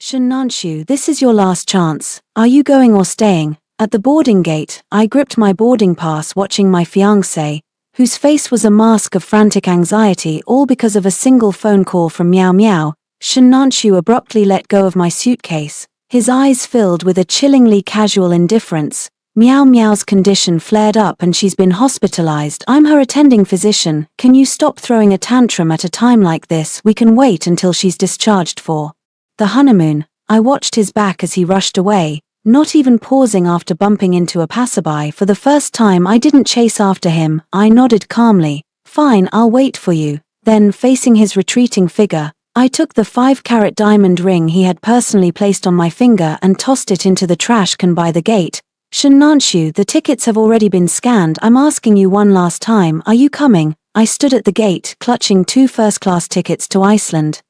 Shinnanshu, this is your last chance. Are you going or staying? At the boarding gate, I gripped my boarding pass watching my fiancé, whose face was a mask of frantic anxiety all because of a single phone call from Meow Meow. Shinnanshu abruptly let go of my suitcase, his eyes filled with a chillingly casual indifference. Meow Meow's condition flared up and she's been hospitalized. I'm her attending physician. Can you stop throwing a tantrum at a time like this? We can wait until she's discharged for the honeymoon. I watched his back as he rushed away, not even pausing after bumping into a passerby. For the first time I didn't chase after him. I nodded calmly. Fine, I'll wait for you. Then, facing his retreating figure, I took the 5-carat diamond ring he had personally placed on my finger and tossed it into the trash can by the gate. Shinnanshu, the tickets have already been scanned. I'm asking you one last time, are you coming? I stood at the gate, clutching 2 first-class tickets to Iceland.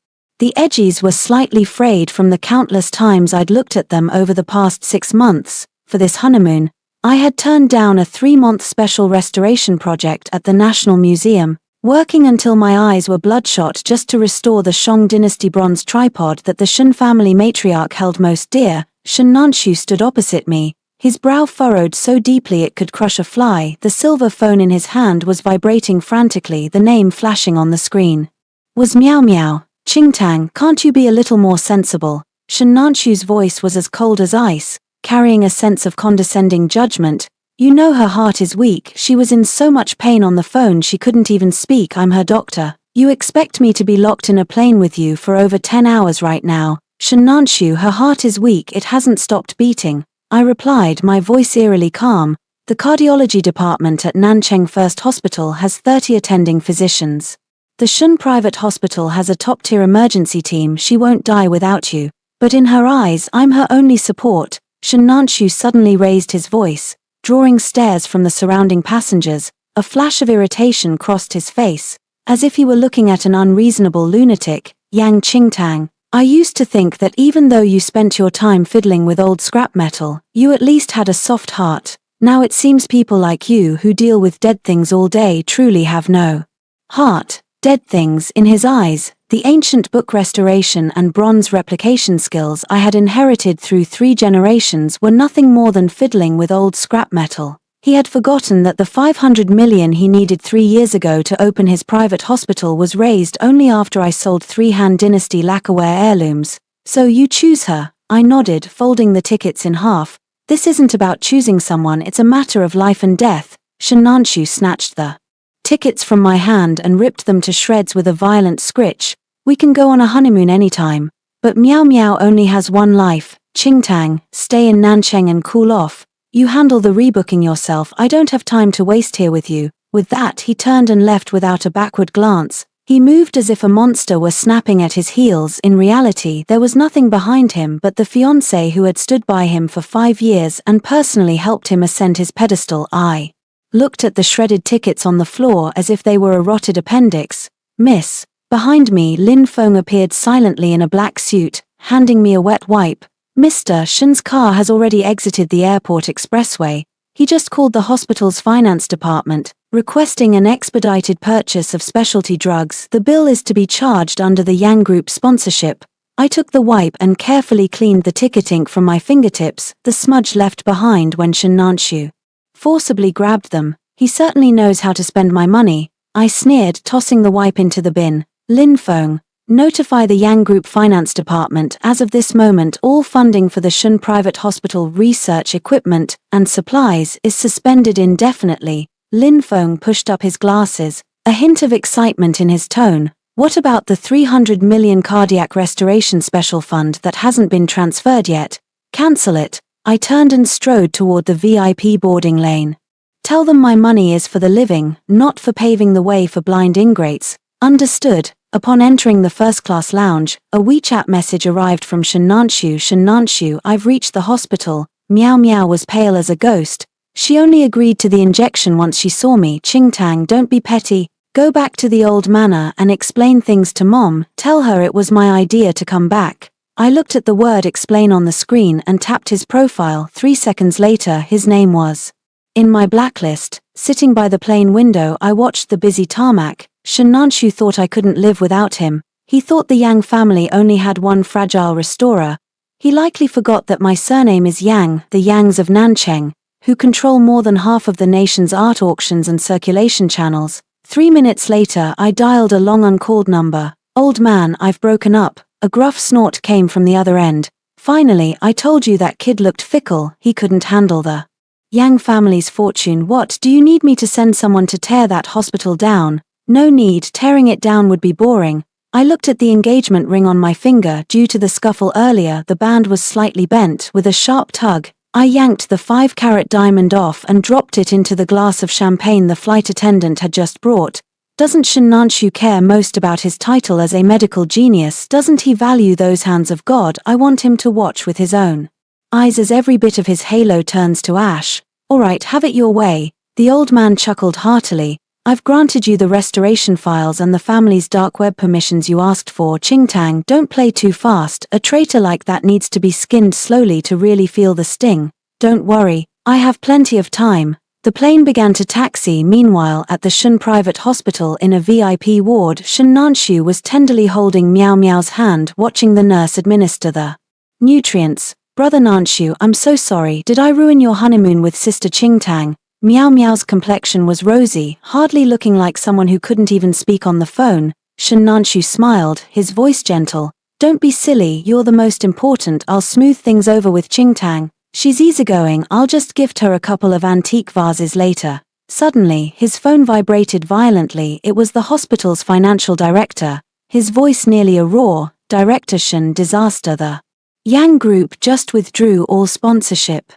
The edges were slightly frayed from the countless times I'd looked at them over the past 6 months. For this honeymoon, I had turned down a 3-month special restoration project at the National Museum, working until my eyes were bloodshot just to restore the Shang dynasty bronze tripod that the Shun family matriarch held most dear. Shinnanshu stood opposite me, his brow furrowed so deeply it could crush a fly. The silver phone in his hand was vibrating frantically, the name flashing on the screen was Meow Meow. Qingtang, can't you be a little more sensible? Shinnanshu's voice was as cold as ice, carrying a sense of condescending judgment. You know her heart is weak. She was in so much pain on the phone she couldn't even speak. I'm her doctor. You expect me to be locked in a plane with you for over 10 hours right now? Shinnanshu, her heart is weak. It hasn't stopped beating. I replied, my voice eerily calm. The cardiology department at Nancheng First Hospital has 30 attending physicians. The Shun private hospital has a top-tier emergency team. She won't die without you. But in her eyes, I'm her only support. Shinnanshu suddenly raised his voice, drawing stares from the surrounding passengers. A flash of irritation crossed his face, as if he were looking at an unreasonable lunatic. Yang Qingtang, I used to think that even though you spent your time fiddling with old scrap metal, you at least had a soft heart. Now it seems people like you who deal with dead things all day truly have no heart. Dead things. In his eyes, the ancient book restoration and bronze replication skills I had inherited through 3 generations were nothing more than fiddling with old scrap metal. He had forgotten that the 500 million he needed 3 years ago to open his private hospital was raised only after I sold 3 Han Dynasty lacquerware heirlooms. So you choose her? I nodded, folding the tickets in half. This isn't about choosing someone, it's a matter of life and death. Shinnanshu snatched the tickets from my hand and ripped them to shreds with a violent scritch. We can go on a honeymoon anytime, but Meow Meow only has one life. Qingtang, stay in Nancheng and cool off. You handle the rebooking yourself. I don't have time to waste here with you. With that, he turned and left without a backward glance. He moved as if a monster were snapping at his heels. In reality, there was nothing behind him but the fiancé who had stood by him for 5 years and personally helped him ascend his pedestal. I looked at the shredded tickets on the floor as if they were a rotted appendix. Miss. Behind me, Lin Feng appeared silently in a black suit, handing me a wet wipe. Mr. Shin's car has already exited the airport expressway. He just called the hospital's finance department, requesting an expedited purchase of specialty drugs. The bill is to be charged under the Yang Group sponsorship. I took the wipe and carefully cleaned the ticket ink from my fingertips, the smudge left behind when Shinnanshu forcibly grabbed them. He certainly knows how to spend my money, I sneered, tossing the wipe into the bin. Lin Feng, notify the Yang Group Finance Department. As of this moment, all funding for the Shun private hospital research equipment and supplies is suspended indefinitely. Lin Feng pushed up his glasses, a hint of excitement in his tone. What about the 300 million cardiac restoration special fund that hasn't been transferred yet? Cancel it. I turned and strode toward the VIP boarding lane. Tell them my money is for the living, not for paving the way for blind ingrates. Understood. Upon entering the first-class lounge, a WeChat message arrived from Shinnanshu. Shinnanshu, I've reached the hospital. Meow Meow was pale as a ghost. She only agreed to the injection once she saw me. Qingtang, don't be petty. Go back to the old manor and explain things to Mom. Tell her it was my idea to come back. I looked at the word explain on the screen and tapped his profile. 3 seconds later, his name was in my blacklist. Sitting by the plane window, I watched the busy tarmac. Shinnanshu thought I couldn't live without him. He thought the Yang family only had one fragile restorer, He likely forgot that my surname is Yang, the Yangs of Nancheng, who control more than half of the nation's art auctions and circulation channels. 3 minutes later I dialed a long uncalled number. "Old man, I've broken up." A gruff snort came from the other end. "Finally, I told you that kid looked fickle, he couldn't handle the Yang family's fortune." "What, do you need me to send someone to tear that hospital down?" "No need, tearing it down would be boring." I looked at the engagement ring on my finger. Due to the scuffle earlier, the band was slightly bent. With a sharp tug, I yanked the 5-carat diamond off and dropped it into the glass of champagne the flight attendant had just brought. Doesn't Shen Nanshu care most about his title as a medical genius? Doesn't he value those hands of God? I want him to watch with his own eyes as every bit of his halo turns to ash. "All right, have it your way." The old man chuckled heartily. "I've granted you the restoration files and the family's dark web permissions you asked for." "Qingtang, don't play too fast. A traitor like that needs to be skinned slowly to really feel the sting." "Don't worry, I have plenty of time." The plane began to taxi. Meanwhile, at the Shen private hospital in a VIP ward, Shen Nanshu was tenderly holding Miao Miao's hand, watching the nurse administer the nutrients. "Brother Nanshu, I'm so sorry. Did I ruin your honeymoon with Sister Qingtang?" Miao Miao's complexion was rosy, hardly looking like someone who couldn't even speak on the phone. Shen Nanshu smiled, his voice gentle. "Don't be silly, you're the most important. I'll smooth things over with Qingtang. She's easygoing, I'll just gift her a couple of antique vases later." Suddenly, his phone vibrated violently. It was the hospital's financial director, his voice nearly a roar. "Director Shen, disaster. The Yang Group just withdrew all sponsorship,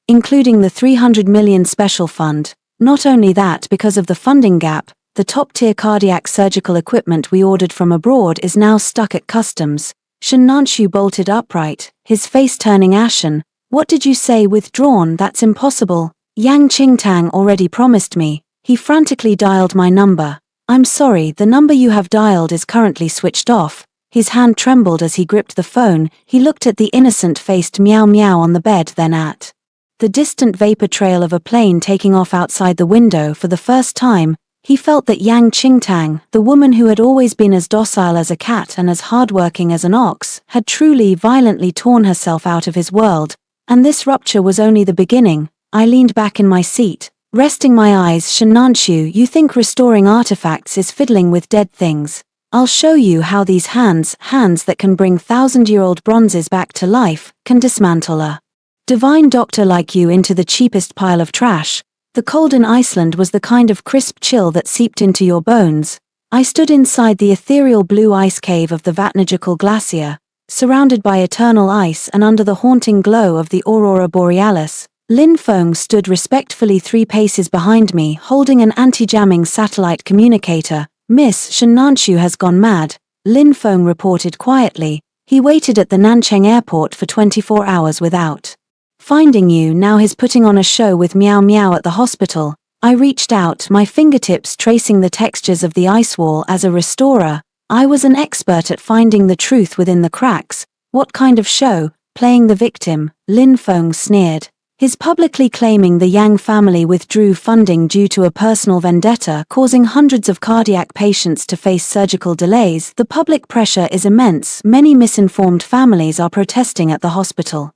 including the 300 million special fund. Not only that, because of the funding gap, the top-tier cardiac surgical equipment we ordered from abroad is now stuck at customs." Shen Nanshu bolted upright, his face turning ashen. "What did you say, withdrawn? That's impossible." "Yang Qingtang already promised me." He frantically dialed my number. "I'm sorry, the number you have dialed is currently switched off." His hand trembled as he gripped the phone. He looked at the innocent-faced Miao Miao on the bed, then at the distant vapor trail of a plane taking off outside the window. For the first time, he felt that Yang Qingtang, the woman who had always been as docile as a cat and as hardworking as an ox, had truly violently torn herself out of his world. And this rupture was only the beginning. I leaned back in my seat, resting my eyes. "Shen Nanshu, you think restoring artifacts is fiddling with dead things? I'll show you how these hands that can bring 1,000-year-old bronzes back to life, can dismantle a divine doctor like you into the cheapest pile of trash." The cold in Iceland was the kind of crisp chill that seeped into your bones. I stood inside the ethereal blue ice cave of the Vatnajökull glacier, surrounded by eternal ice and under the haunting glow of the aurora borealis. Lin Feng stood respectfully 3 paces behind me, holding an anti-jamming satellite communicator. "Miss, Shen Nanshu has gone mad," Lin Feng reported quietly. "He waited at the Nancheng airport for 24 hours without finding you. Now he's putting on a show with Miao Miao at the hospital." I reached out, my fingertips tracing the textures of the ice wall. As a restorer, I was an expert at finding the truth within the cracks. "What kind of show?" "Playing the victim," Lin Feng sneered. His publicly claiming the Yang family withdrew funding due to a personal vendetta causing hundreds of cardiac patients to face surgical delays. The public pressure is immense. Many misinformed families are protesting at the hospital,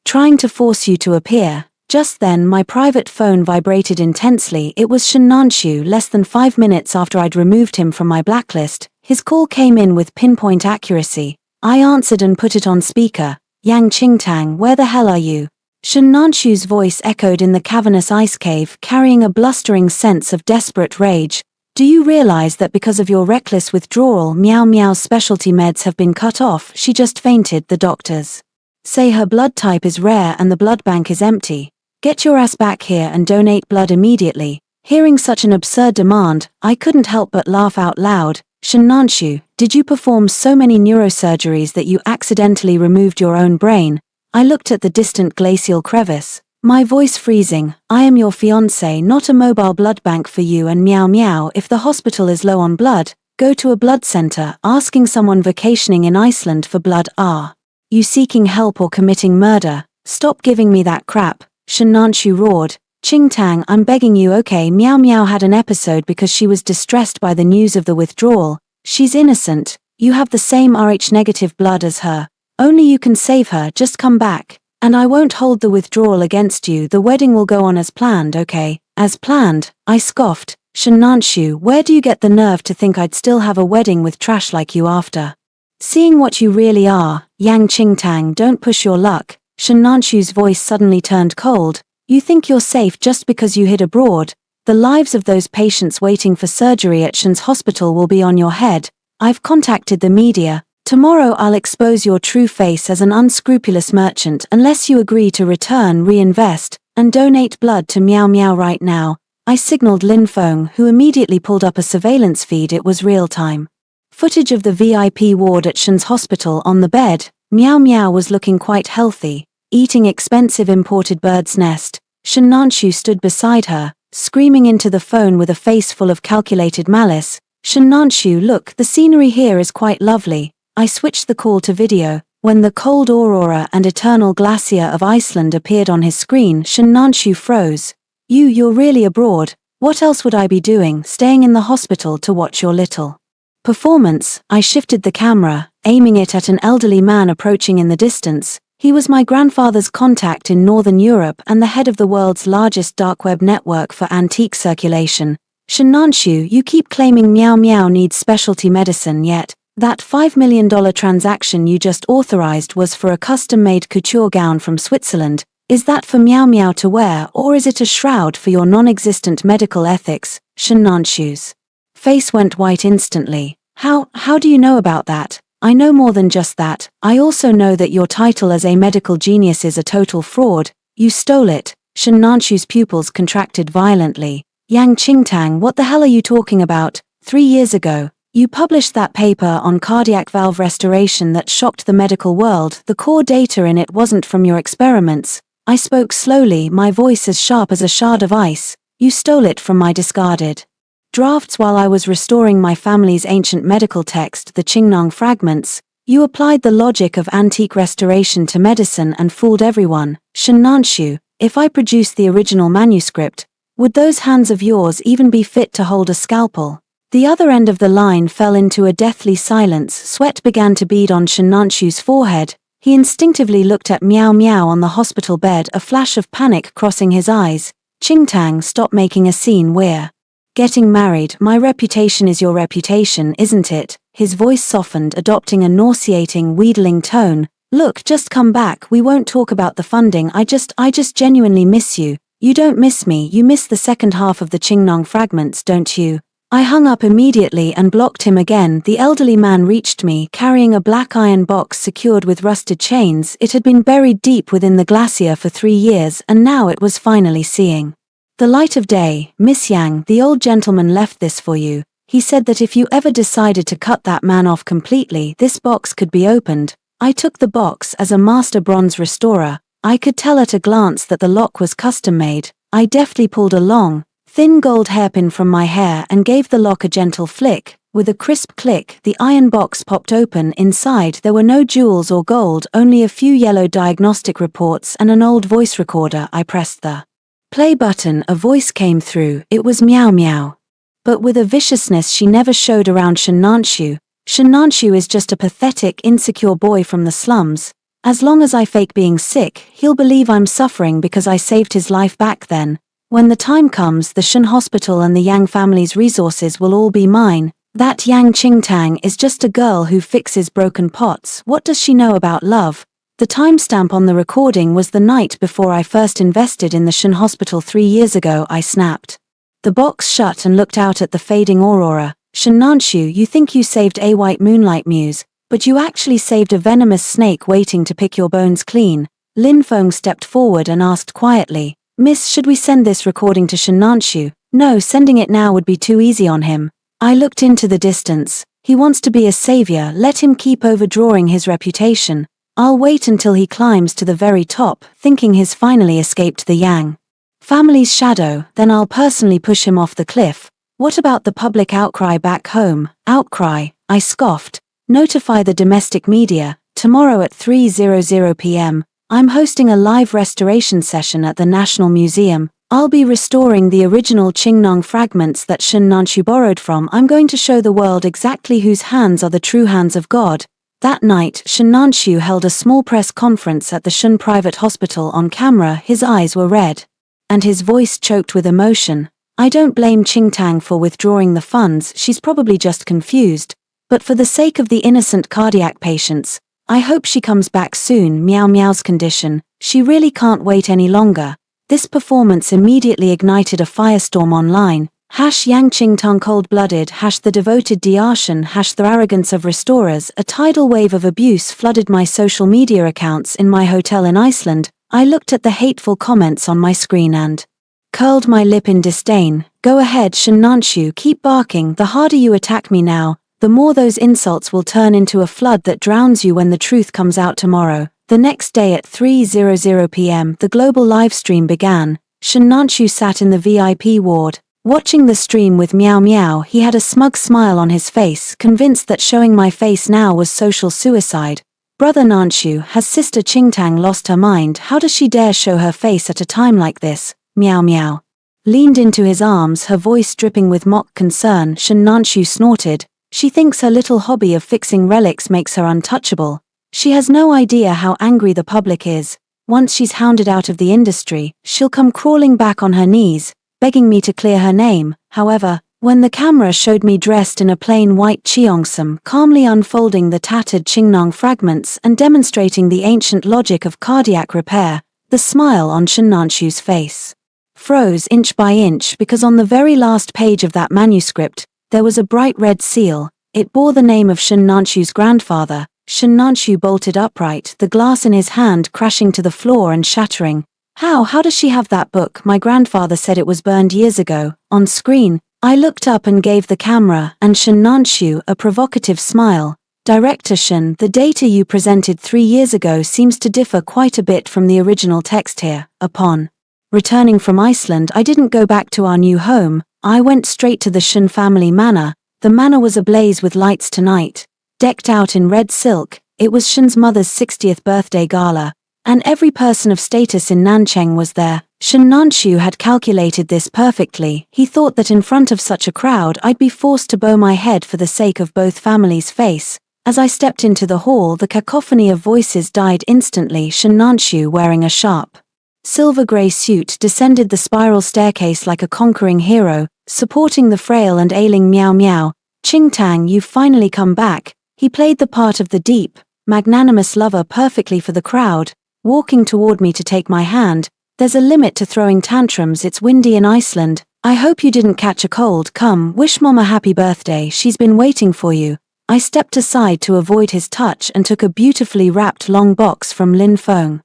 trying to force you to appear. Just then my private phone vibrated intensely. It was Shen Nanshu. Less than 5 minutes after I'd removed him from my blacklist, his call came in with pinpoint accuracy. I answered and put it on speaker. "Yang Qingtang, where the hell are you?" Shen Nanshu's voice echoed in the cavernous ice cave, carrying a blustering sense of desperate rage. "Do you realize that because of your reckless withdrawal, Miao Miao's specialty meds have been cut off? She just fainted. The doctors say her blood type is rare and the blood bank is empty. Get your ass back here and donate blood immediately." Hearing such an absurd demand, I couldn't help but laugh out loud. "Shen Nanshu, did you perform so many neurosurgeries that you accidentally removed your own brain?" I looked at the distant glacial crevice, my voice freezing. "I am your fiancé, not a mobile blood bank for you and Miao Miao. If the hospital is low on blood, go to a blood center. Asking someone vacationing in Iceland for blood, are you seeking help or committing murder? Stop giving me that crap," Shen Nanshu roared. "Qingtang, I'm begging you." "Okay." Miao Miao had an episode because she was distressed by the news of the withdrawal. She's innocent. You have the same Rh negative blood as her. Only you can save her, just come back. And I won't hold the withdrawal against you, the wedding will go on as planned, okay? As planned, I scoffed. Shenanchu, where do you get the nerve to think I'd still have a wedding with trash like you after? Seeing what you really are, Yang Qingtang, don't push your luck. Shenanchu's voice suddenly turned cold. You think you're safe just because you hid abroad. The lives of those patients waiting for surgery at Shen's hospital will be on your head. I've contacted the media. Tomorrow I'll expose your true face as an unscrupulous merchant unless you agree to return, reinvest, and donate blood to Meow Meow right now. I signaled Lin Feng, who immediately pulled up a surveillance feed. It was real-time footage of the VIP ward at Shen's hospital. On the bed, Meow Meow was looking quite healthy, eating expensive imported bird's nest. Shenanchu stood beside her, screaming into the phone with a face full of calculated malice. Shenanchu, look, the scenery here is quite lovely. I switched the call to video. When the cold aurora and eternal glacier of Iceland appeared on his screen, Shenanchu froze. You're really abroad? What else would I be doing, staying in the hospital to watch your little performance? I shifted the camera, aiming it at an elderly man approaching in the distance. He was my grandfather's contact in Northern Europe and the head of the world's largest dark web network for antique circulation. Shenanchu, you keep claiming Meow Meow needs specialty medicine, yet that $5 million transaction you just authorized was for a custom-made couture gown from Switzerland. Is that for Meow Meow to wear, or is it a shroud for your non-existent medical ethics? Shenanchu's face went white instantly. How do you know about that? I know more than just that. I also know that your title as a medical genius is a total fraud. You stole it. Shenanchu's pupils contracted violently. Yang Qingtang, what the hell are you talking about? 3 years ago, you published that paper on cardiac valve restoration that shocked the medical world. The core data in it wasn't from your experiments. I spoke slowly, my voice as sharp as a shard of ice. You stole it from my discarded drafts while I was restoring my family's ancient medical text, the Qingnong fragments. You applied the logic of antique restoration to medicine and fooled everyone. Shenanchu, if I produced the original manuscript, would those hands of yours even be fit to hold a scalpel? The other end of the line fell into a deathly silence. Sweat began to bead on Shenanchu's forehead. He instinctively looked at Meow Meow on the hospital bed, a flash of panic crossing his eyes. Qingtang, stop making a scene, we're getting married. My reputation is your reputation, isn't it? His voice softened, adopting a nauseating, wheedling tone. Look, just come back, we won't talk about the funding, I just genuinely miss you. You don't miss me, you miss the second half of the Qingnong fragments, don't you? I hung up immediately and blocked him again. The elderly man reached me, carrying a black iron box secured with rusted chains. It had been buried deep within the glacier for 3 years, and now it was finally seeing the light of day. Miss Yang, the old gentleman left this for you. He said that if you ever decided to cut that man off completely, this box could be opened. I took the box. As a master bronze restorer, I could tell at a glance that the lock was custom-made. I deftly pulled a long, thin gold hairpin from my hair and gave the lock a gentle flick. With a crisp click, the iron box popped open. Inside there were no jewels or gold, only a few yellow diagnostic reports and an old voice recorder. I pressed the play button. A voice came through. It was Meow Meow, but with a viciousness she never showed around Shenanchu. Shenanchu is just a pathetic, insecure boy from the slums. As long as I fake being sick, he'll believe I'm suffering because I saved his life back then. When the time comes, the Shen Hospital and the Yang family's resources will all be mine. That Yang Qingtang is just a girl who fixes broken pots. What does she know about love? The timestamp on the recording was the night before I first invested in the Shen Hospital 3 years ago. I snapped the box shut and looked out at the fading aurora. Shenanchu, you think you saved a white moonlight muse, but you actually saved a venomous snake waiting to pick your bones clean. Lin Feng stepped forward and asked quietly, Miss, should we send this recording to Shenanchu? No, sending it now would be too easy on him. I looked into the distance. He wants to be a savior, let him keep overdrawing his reputation. I'll wait until he climbs to the very top, thinking he's finally escaped the Yang family's shadow, then I'll personally push him off the cliff. What about the public outcry back home? Outcry? I scoffed. Notify the domestic media. Tomorrow at 3:00 p.m., I'm hosting a live restoration session at the National Museum. I'll be restoring the original Qingnong fragments that Shenanchu borrowed from. I'm going to show the world exactly whose hands are the true hands of God. That night, Shen Nanshu held a small press conference at the Shun private hospital. On camera, his eyes were red, and his voice choked with emotion. I don't blame Qingtang for withdrawing the funds, she's probably just confused. But for the sake of the innocent cardiac patients, I hope she comes back soon. Meow Meow's condition, she really can't wait any longer. This performance immediately ignited a firestorm online. Yang Qingtang cold-blooded, the devoted Diarshan, the arrogance of restorers. A tidal wave of abuse flooded my social media accounts. In my hotel in Iceland, I looked at the hateful comments on my screen and curled my lip in disdain. Go ahead, Shen Nanshu, keep barking. The harder you attack me now, the more those insults will turn into a flood that drowns you when the truth comes out tomorrow. The next day at 3:00 p.m., the global livestream began. Shen Nanshu sat in the VIP ward, watching the stream with Meow Meow. He had a smug smile on his face, convinced that showing my face now was social suicide. Brother Nanshu, has Sister Qingtang lost her mind? How does she dare show her face at a time like this? Meow Meow leaned into his arms, her voice dripping with mock concern. Shen Nanshu snorted. She thinks her little hobby of fixing relics makes her untouchable. She has no idea how angry the public is. Once she's hounded out of the industry, she'll come crawling back on her knees, begging me to clear her name. However, when the camera showed me dressed in a plain white cheongsam, calmly unfolding the tattered Qingnong fragments and demonstrating the ancient logic of cardiac repair, the smile on Shen Nanshu's face froze inch by inch, because on the very last page of that manuscript, there was a bright red seal. It bore the name of Shen Nanshu's grandfather. Shen Nanshu bolted upright, the glass in his hand crashing to the floor and shattering. How does she have that book? My grandfather said it was burned years ago. On screen, I looked up and gave the camera and Shen Nanshu a provocative smile. Director Shen, the data you presented 3 years ago seems to differ quite a bit from the original text here. Upon returning from Iceland, I didn't go back to our new home. I went straight to the Shen family manor. The manor was ablaze with lights tonight. Decked out in red silk, it was Shen's mother's 60th birthday gala, and every person of status in Nancheng was there. Shen Nanshu had calculated this perfectly. He thought that in front of such a crowd I'd be forced to bow my head for the sake of both families' face. As I stepped into the hall, the cacophony of voices died instantly. Shen Nanshu, wearing a sharp silver-grey suit, descended the spiral staircase like a conquering hero, supporting the frail and ailing Meow Meow. Qingtang, you've finally come back. He played the part of the deep, magnanimous lover perfectly for the crowd, walking toward me to take my hand. There's a limit to throwing tantrums. It's windy in Iceland. I hope you didn't catch a cold. Come, wish Mom a happy birthday. She's been waiting for you. I stepped aside to avoid his touch and took a beautifully wrapped long box from Lin Feng.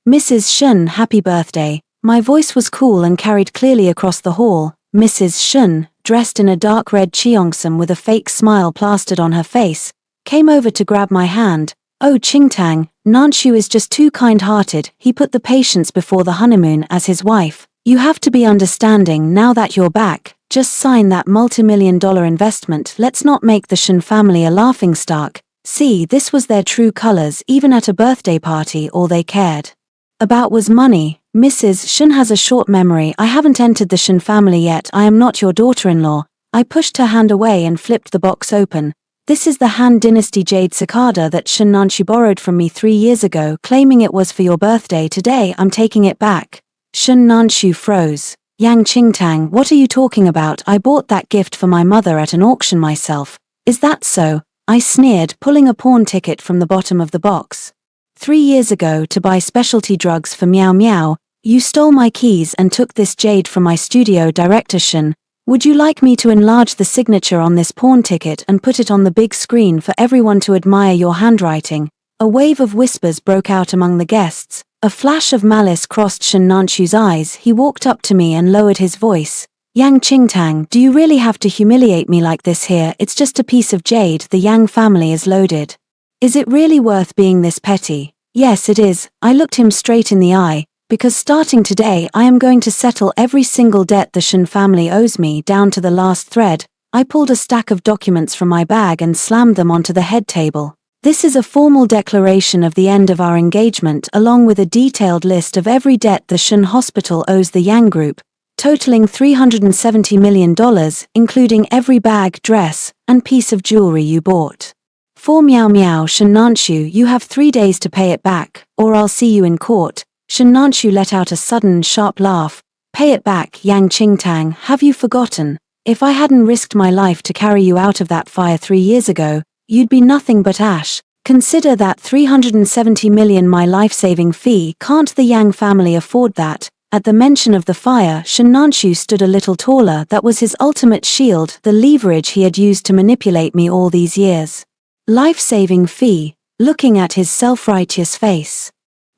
Mrs. Shen, happy birthday. My voice was cool and carried clearly across the hall. Mrs. Shen, dressed in a dark red cheongsam with a fake smile plastered on her face, came over to grab my hand. Oh, Qingtang, Nanshu is just too kind-hearted. He put the patients before the honeymoon as his wife. You have to be understanding now that you're back. Just sign that multi-million-dollar investment. Let's not make the Shen family a laughingstock. See, this was their true colors. Even at a birthday party, all they cared about was money. Mrs. Shen has a short memory. I haven't entered the Shen family yet. I am not your daughter-in-law. I pushed her hand away and flipped the box open. This is the Han Dynasty jade cicada that Shen Nanshu borrowed from me 3 years ago, claiming it was for your birthday. Today I'm taking it back. Shen Nanshu froze. Yang Qingtang, what are you talking about? I bought that gift for my mother at an auction myself. Is that so? I sneered, pulling a pawn ticket from the bottom of the box. 3 years ago, to buy specialty drugs for Meow Meow, you stole my keys and took this jade from my studio. Director Shen, would you like me to enlarge the signature on this pawn ticket and put it on the big screen for everyone to admire your handwriting? A wave of whispers broke out among the guests. A flash of malice crossed Shen Nanshu's eyes. He walked up to me and lowered his voice. Yang Qingtang, do you really have to humiliate me like this here? It's just a piece of jade. The Yang family is loaded. Is it really worth being this petty? Yes, it is. I looked him straight in the eye, because starting today I am going to settle every single debt the Shen family owes me down to the last thread. I pulled a stack of documents from my bag and slammed them onto the head table. This is a formal declaration of the end of our engagement, along with a detailed list of every debt the Shen Hospital owes the Yang Group, totaling $370 million, including every bag, dress, and piece of jewelry you bought 4 Meow Meow. Shen Nanshu, you have 3 days to pay it back, or I'll see you in court. Shen Nanshu let out a sudden, sharp laugh. Pay it back, Yang Qingtang, have you forgotten? If I hadn't risked my life to carry you out of that fire 3 years ago, you'd be nothing but ash. Consider that 370 million my life-saving fee. Can't the Yang family afford that? At the mention of the fire, Shen Nanshu stood a little taller. That was his ultimate shield, the leverage he had used to manipulate me all these years. Life-saving fee, looking at his self-righteous face.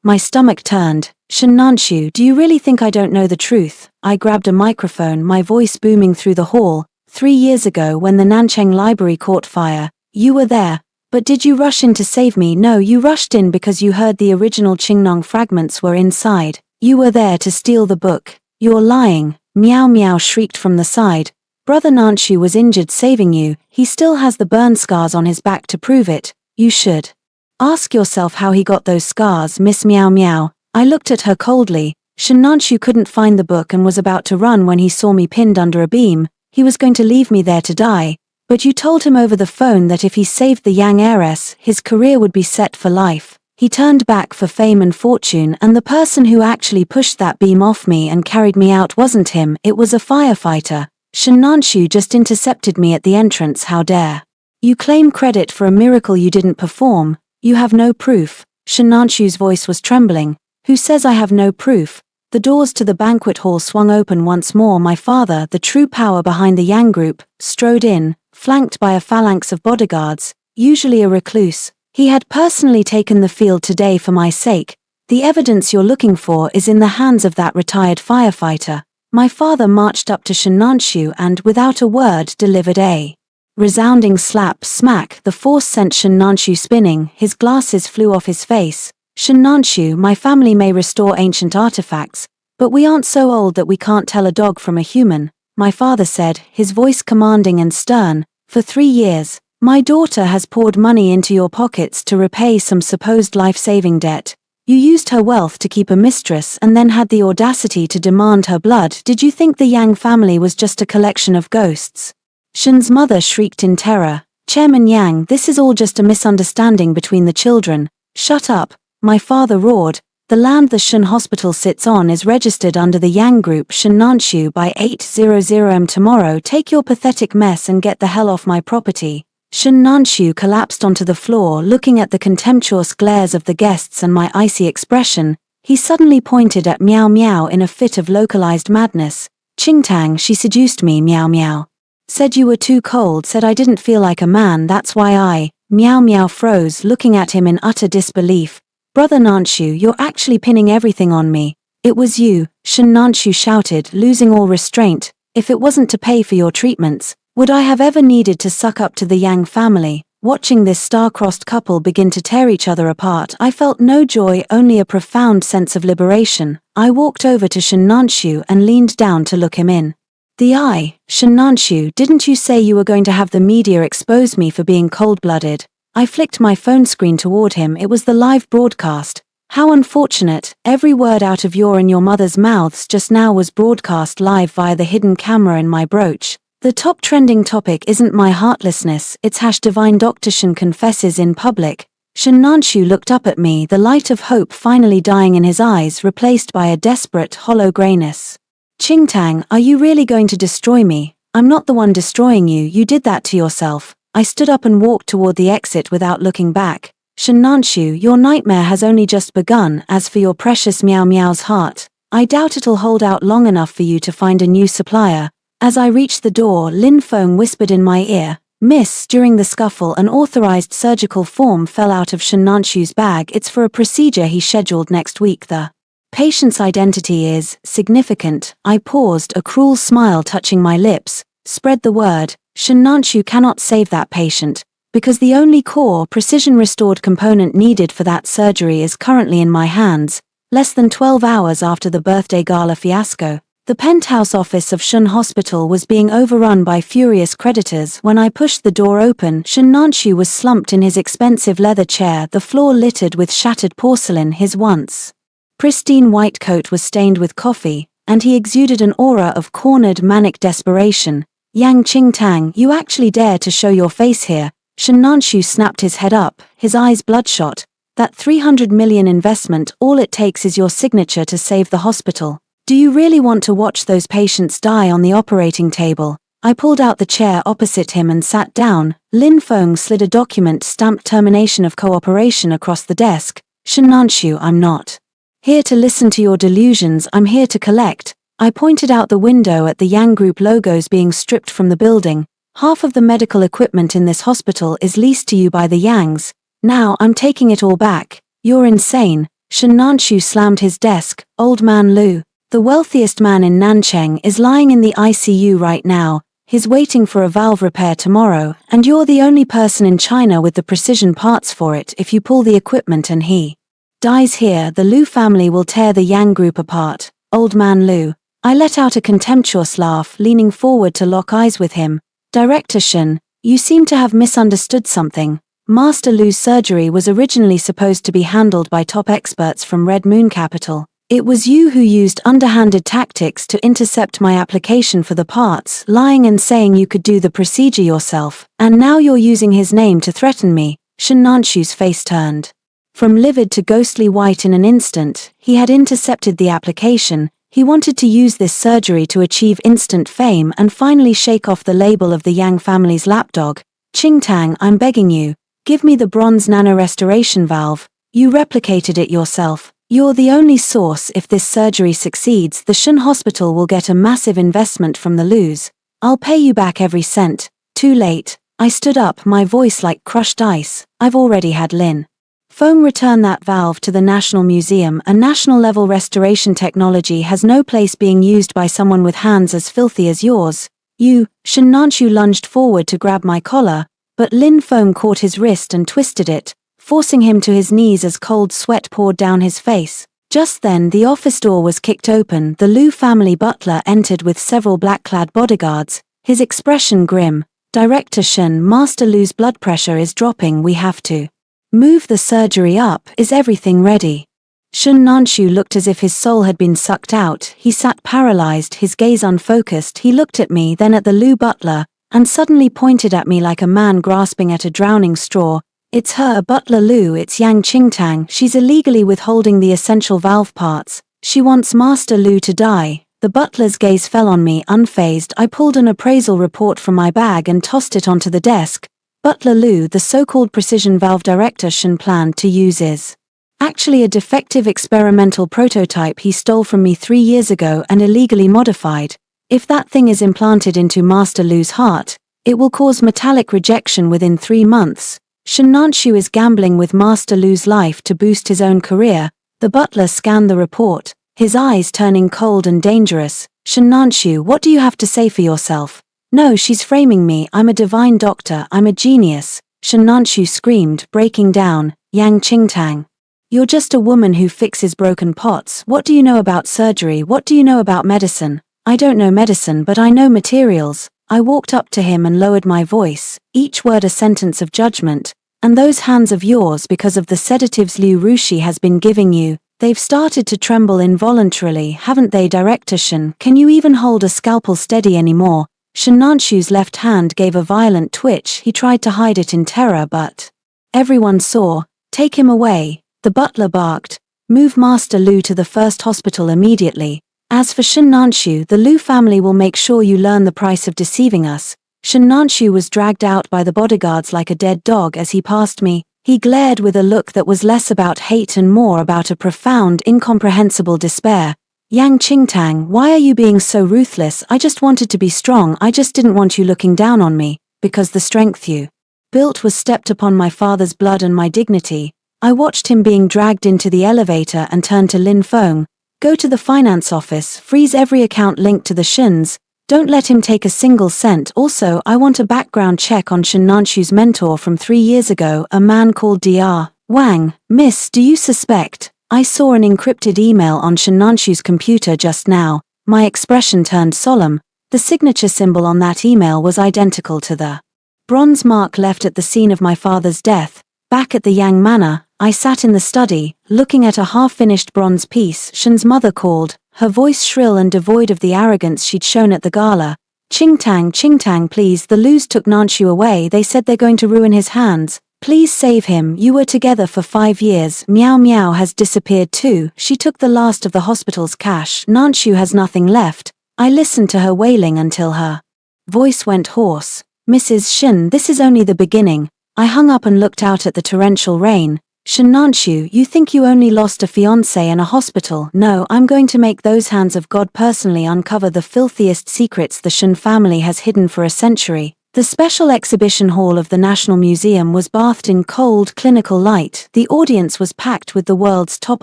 My stomach turned. Shen Nanshu, do you really think I don't know the truth? I grabbed a microphone, my voice booming through the hall. 3 years ago when the Nancheng library caught fire, you were there. But did you rush in to save me? No, you rushed in because you heard the original Qingnong fragments were inside. You were there to steal the book. You're lying. Meow Meow shrieked from the side. Brother Nanshu was injured saving you. He still has the burn scars on his back to prove it. You should ask yourself how he got those scars, Miss Meow Meow. I looked at her coldly. Shen Nanshu couldn't find the book and was about to run when he saw me pinned under a beam. He was going to leave me there to die. But you told him over the phone that if he saved the Yang heiress, his career would be set for life. He turned back for fame and fortune, and the person who actually pushed that beam off me and carried me out wasn't him, it was a firefighter. Shen Nanshu just intercepted me at the entrance. How dare you claim credit for a miracle you didn't perform? You have no proof. Shen Nanshu's voice was trembling. Who says I have no proof? The doors to the banquet hall swung open once more. My father, the true power behind the Yang group, strode in, flanked by a phalanx of bodyguards, usually a recluse. He had personally taken the field today for my sake. The evidence you're looking for is in the hands of that retired firefighter. My father marched up to Shen Nanshu and, without a word, delivered a resounding slap. Smack. The force sent Shen Nanshu spinning. His glasses flew off his face. Shen Nanshu, my family may restore ancient artifacts, but we aren't so old that we can't tell a dog from a human, my father said, his voice commanding and stern. For 3 years, my daughter has poured money into your pockets to repay some supposed life-saving debt. You used her wealth to keep a mistress and then had the audacity to demand her blood. Did you think the Yang family was just a collection of ghosts? Shen's mother shrieked in terror. Chairman Yang, this is all just a misunderstanding between the children. Shut up, my father roared. The land the Shen Hospital sits on is registered under the Yang Group. Shen Nanshu by 800 am tomorrow. Take your pathetic mess and get the hell off my property. Shen Nanshu collapsed onto the floor, looking at the contemptuous glares of the guests and my icy expression. He suddenly pointed at Meow Meow in a fit of localized madness. Qingtang, she seduced me. Meow Meow said you were too cold, said I didn't feel like a man, that's why I. Meow Meow froze, looking at him in utter disbelief. Brother Nanshu, you're actually pinning everything on me. It was you, Shen Nanshu shouted, losing all restraint. If it wasn't to pay for your treatments, would I have ever needed to suck up to the Yang family? Watching this star-crossed couple begin to tear each other apart, I felt no joy, only a profound sense of liberation. I walked over to Shen Nanshu and leaned down to look him in the eye. Shen Nanshu, didn't you say you were going to have the media expose me for being cold-blooded? I flicked my phone screen toward him. It was the live broadcast. How unfortunate. Every word out of your and your mother's mouths just now was broadcast live via the hidden camera in my brooch. The top trending topic isn't my heartlessness, it's #Divine Dr. Shen confesses in public. Shen Nanshu looked up at me, the light of hope finally dying in his eyes, replaced by a desperate, hollow grayness. Qingtang, are you really going to destroy me? I'm not the one destroying you, you did that to yourself. I stood up and walked toward the exit without looking back. Shen Nanshu, your nightmare has only just begun. As for your precious Meow Meow's heart, I doubt it'll hold out long enough for you to find a new supplier. As I reached the door, Lin Feng whispered in my ear, Miss. During the scuffle, an authorized surgical form fell out of Shen Nanshu's bag. It's for a procedure he scheduled next week. The patient's identity is significant. I paused, a cruel smile touching my lips. Spread the word. Shen Nanshu cannot save that patient, because the only core, precision-restored component needed for that surgery is currently in my hands. Less than 12 hours after the birthday gala fiasco, the penthouse office of Shen Hospital was being overrun by furious creditors. When I pushed the door open, Shen Nanshu was slumped in his expensive leather chair, the floor littered with shattered porcelain. His once pristine white coat was stained with coffee, and he exuded an aura of cornered, manic desperation. Yang Qingtang, you actually dare to show your face here? Shen Nanshu snapped his head up, his eyes bloodshot. That 300 million investment, all it takes is your signature to save the hospital. Do you really want to watch those patients die on the operating table? I pulled out the chair opposite him and sat down. Lin Feng slid a document stamped termination of cooperation across the desk. Shen Nanshu, I'm not here to listen to your delusions, I'm here to collect. I pointed out the window at the Yang Group logos being stripped from the building. Half of the medical equipment in this hospital is leased to you by the Yangs. Now I'm taking it all back. You're insane. Shen Nanshu slammed his desk. Old man Lu, the wealthiest man in Nancheng, is lying in the ICU right now. He's waiting for a valve repair tomorrow, and you're the only person in China with the precision parts for it. If you pull the equipment and he dies here, the Lu family will tear the Yang Group apart. Old man Lu. I let out a contemptuous laugh, leaning forward to lock eyes with him. Director Shen, you seem to have misunderstood something. Master Lu's surgery was originally supposed to be handled by top experts from Red Moon Capital. It was you who used underhanded tactics to intercept my application for the parts, lying and saying you could do the procedure yourself, and now you're using his name to threaten me. Shen Nanshu's face turned from livid to ghostly white in an instant. He had intercepted the application. He wanted to use this surgery to achieve instant fame and finally shake off the label of the Yang family's lapdog. Qingtang, I'm begging you, give me the bronze nano-restoration valve. You replicated it yourself. You're the only source. If this surgery succeeds, the Shen Hospital will get a massive investment from the Lus. I'll pay you back every cent. Too late. I stood up, my voice like crushed ice. I've already had Lin Feng return that valve to the National Museum. A national-level restoration technology has no place being used by someone with hands as filthy as yours. You. Shen Nanshu lunged forward to grab my collar, but Lin Feng caught his wrist and twisted it, forcing him to his knees as cold sweat poured down his face. Just then the office door was kicked open. The Lu family butler entered with several black-clad bodyguards, his expression grim. Director Shen, Master Lu's blood pressure is dropping. We have to move the surgery up. Is everything ready? Shen Nanshu looked as if his soul had been sucked out. He sat paralyzed, his gaze unfocused. He looked at me, then at the Lu butler, and suddenly pointed at me like a man grasping at a drowning straw. It's her, Butler Lu, it's Yang Qingtang. She's illegally withholding the essential valve parts. She wants Master Lu to die. The butler's gaze fell on me, unfazed. I pulled an appraisal report from my bag and tossed it onto the desk. Butler Lu, the so-called precision valve director Shen planned to use is actually a defective experimental prototype he stole from me 3 years ago and illegally modified. If that thing is implanted into Master Lu's heart, it will cause metallic rejection within 3 months. Shen Nanshu is gambling with Master Lu's life to boost his own career. The butler scanned the report, his eyes turning cold and dangerous. Shen Nanshu, what do you have to say for yourself? No, she's framing me. I'm a divine doctor. I'm a genius. Shen Nanshu screamed, breaking down. Yang Qingtang. You're just a woman who fixes broken pots. What do you know about surgery? What do you know about medicine? I don't know medicine, but I know materials. I walked up to him and lowered my voice, each word a sentence of judgment. And those hands of yours, because of the sedatives Liu Rushi has been giving you, they've started to tremble involuntarily, haven't they? Director Shen, can you even hold a scalpel steady anymore? Shen Nanshu's left hand gave a violent twitch. He tried to hide it in terror, but everyone saw. Take him away, the butler barked. Move Master Lu to the first hospital immediately. As for Shen Nanshu, the Lu family will make sure you learn the price of deceiving us. Shen Nanshu was dragged out by the bodyguards like a dead dog as he passed me. He glared with a look that was less about hate and more about a profound, incomprehensible despair. Yang Qingtang, why are you being so ruthless? I just wanted to be strong. I just didn't want you looking down on me, because the strength you built was stepped upon my father's blood and my dignity. I watched him being dragged into the elevator and turned to Lin Feng. Go to the finance office, freeze every account linked to the Shens. Don't let him take a single cent. Also, I want a background check on Shen Nanshu's mentor from 3 years ago, a man called Dr. Wang. Miss, do you suspect? I saw an encrypted email on Shen Nanshu's computer just now. My expression turned solemn. The signature symbol on that email was identical to the bronze mark left at the scene of my father's death. Back at the Yang Manor, I sat in the study, looking at a half-finished bronze piece. Shen's mother called, her voice shrill and devoid of the arrogance she'd shown at the gala. Ching Tang, please, the Lus took Nanshu away, they said they're going to ruin his hands. Please save him, you were together for 5 years. Meow Meow has disappeared too, she took the last of the hospital's cash, Nanshu has nothing left. I listened to her wailing until her voice went hoarse. Mrs. Shin, this is only the beginning. I hung up and looked out at the torrential rain. Shin Nanshu, you think you only lost a fiancé and a hospital? No, I'm going to make those hands of God personally uncover the filthiest secrets the Shin family has hidden for a century. The special exhibition hall of the National Museum was bathed in cold, clinical light. The audience was packed with the world's top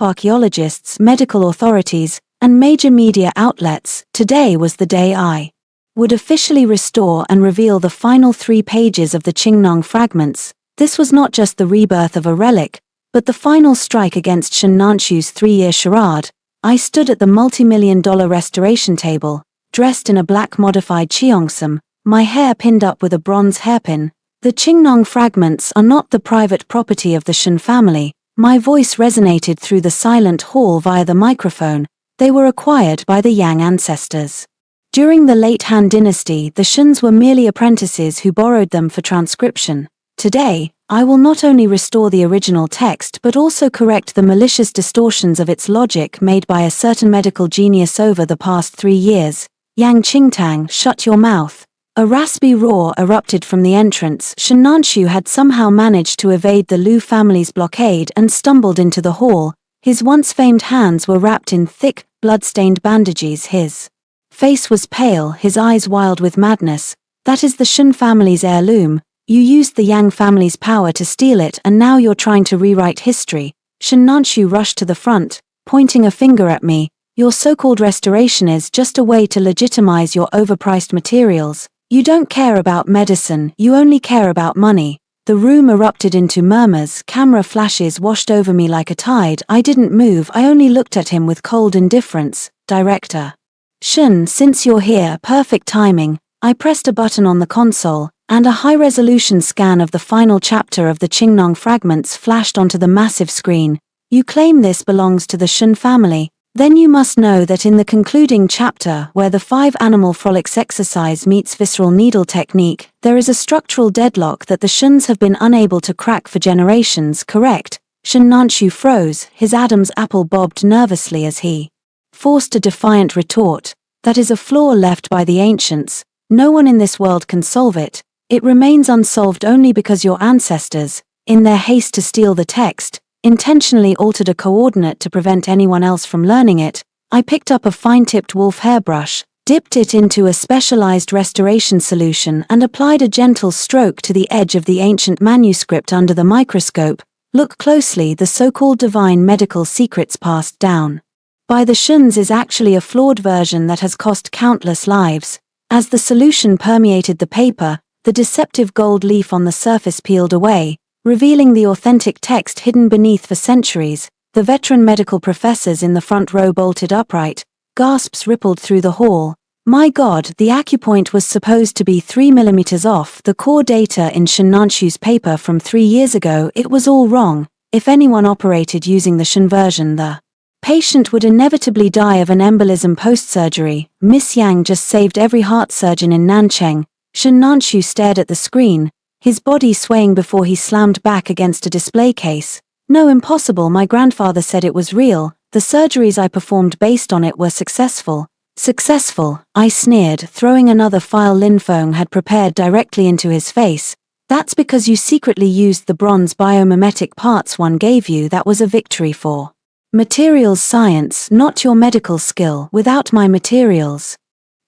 archaeologists, medical authorities, and major media outlets. Today was the day I would officially restore and reveal the final 3 pages of the Qingnong fragments. This was not just the rebirth of a relic, but the final strike against Shin Nanshu's 3-year charade. I stood at the multi-million-dollar restoration table, dressed in a black modified cheongsam, my hair pinned up with a bronze hairpin. The Qingnong fragments are not the private property of the Shin family. My voice resonated through the silent hall via the microphone. They were acquired by the Yang ancestors. During the late Han Dynasty, the Shins were merely apprentices who borrowed them for transcription. Today, I will not only restore the original text but also correct the malicious distortions of its logic made by a certain medical genius over the past 3 years. Yang Qingtang, shut your mouth. A raspy roar erupted from the entrance. Shin Nanshu had somehow managed to evade the Lu family's blockade and stumbled into the hall. His once famed hands were wrapped in thick, blood-stained bandages. His face was pale, his eyes wild with madness. That is the Shin family's heirloom. You used the Yang family's power to steal it and now you're trying to rewrite history. Shin Nanshu rushed to the front, pointing a finger at me. Your so-called restoration is just a way to legitimize your overpriced materials. You don't care about medicine, you only care about money. The room erupted into murmurs, camera flashes washed over me like a tide. I didn't move, I only looked at him with cold indifference. Director Shin, since you're here, perfect timing. I pressed a button on the console, and a high-resolution scan of the final chapter of the Qingnong fragments flashed onto the massive screen. You claim this belongs to the Shin family. Then you must know that in the concluding chapter, where the 5-animal frolics exercise meets visceral needle technique, there is a structural deadlock that the Shins have been unable to crack for generations, correct? Shin Nanshu froze, his Adam's apple bobbed nervously as he forced a defiant retort. That is a flaw left by the ancients. No one in this world can solve it. It remains unsolved only because your ancestors, in their haste to steal the text, intentionally altered a coordinate to prevent anyone else from learning it. I picked up a fine-tipped wolf hairbrush, dipped it into a specialized restoration solution and applied a gentle stroke to the edge of the ancient manuscript under the microscope. Look closely, the so-called divine medical secrets passed down by the Shins is actually a flawed version that has cost countless lives. As the solution permeated the paper, the deceptive gold leaf on the surface peeled away, revealing the authentic text hidden beneath for centuries. The veteran medical professors in the front row bolted upright. Gasps rippled through the hall. My God, the acupoint was supposed to be 3 millimeters off. The core data in Shin Nanshu's paper from 3 years ago, it was all wrong. If anyone operated using the Shin version, the patient would inevitably die of an embolism post-surgery. Miss Yang just saved every heart surgeon in Nancheng. Shin Nanshu stared at the screen, his body swaying before he slammed back against a display case. No, impossible, my grandfather said it was real. The surgeries I performed based on it were successful. Successful, I sneered, throwing another file Lin Feng had prepared directly into his face. That's because you secretly used the bronze biomimetic parts one gave you. That was a victory for materials science, not your medical skill. Without my materials,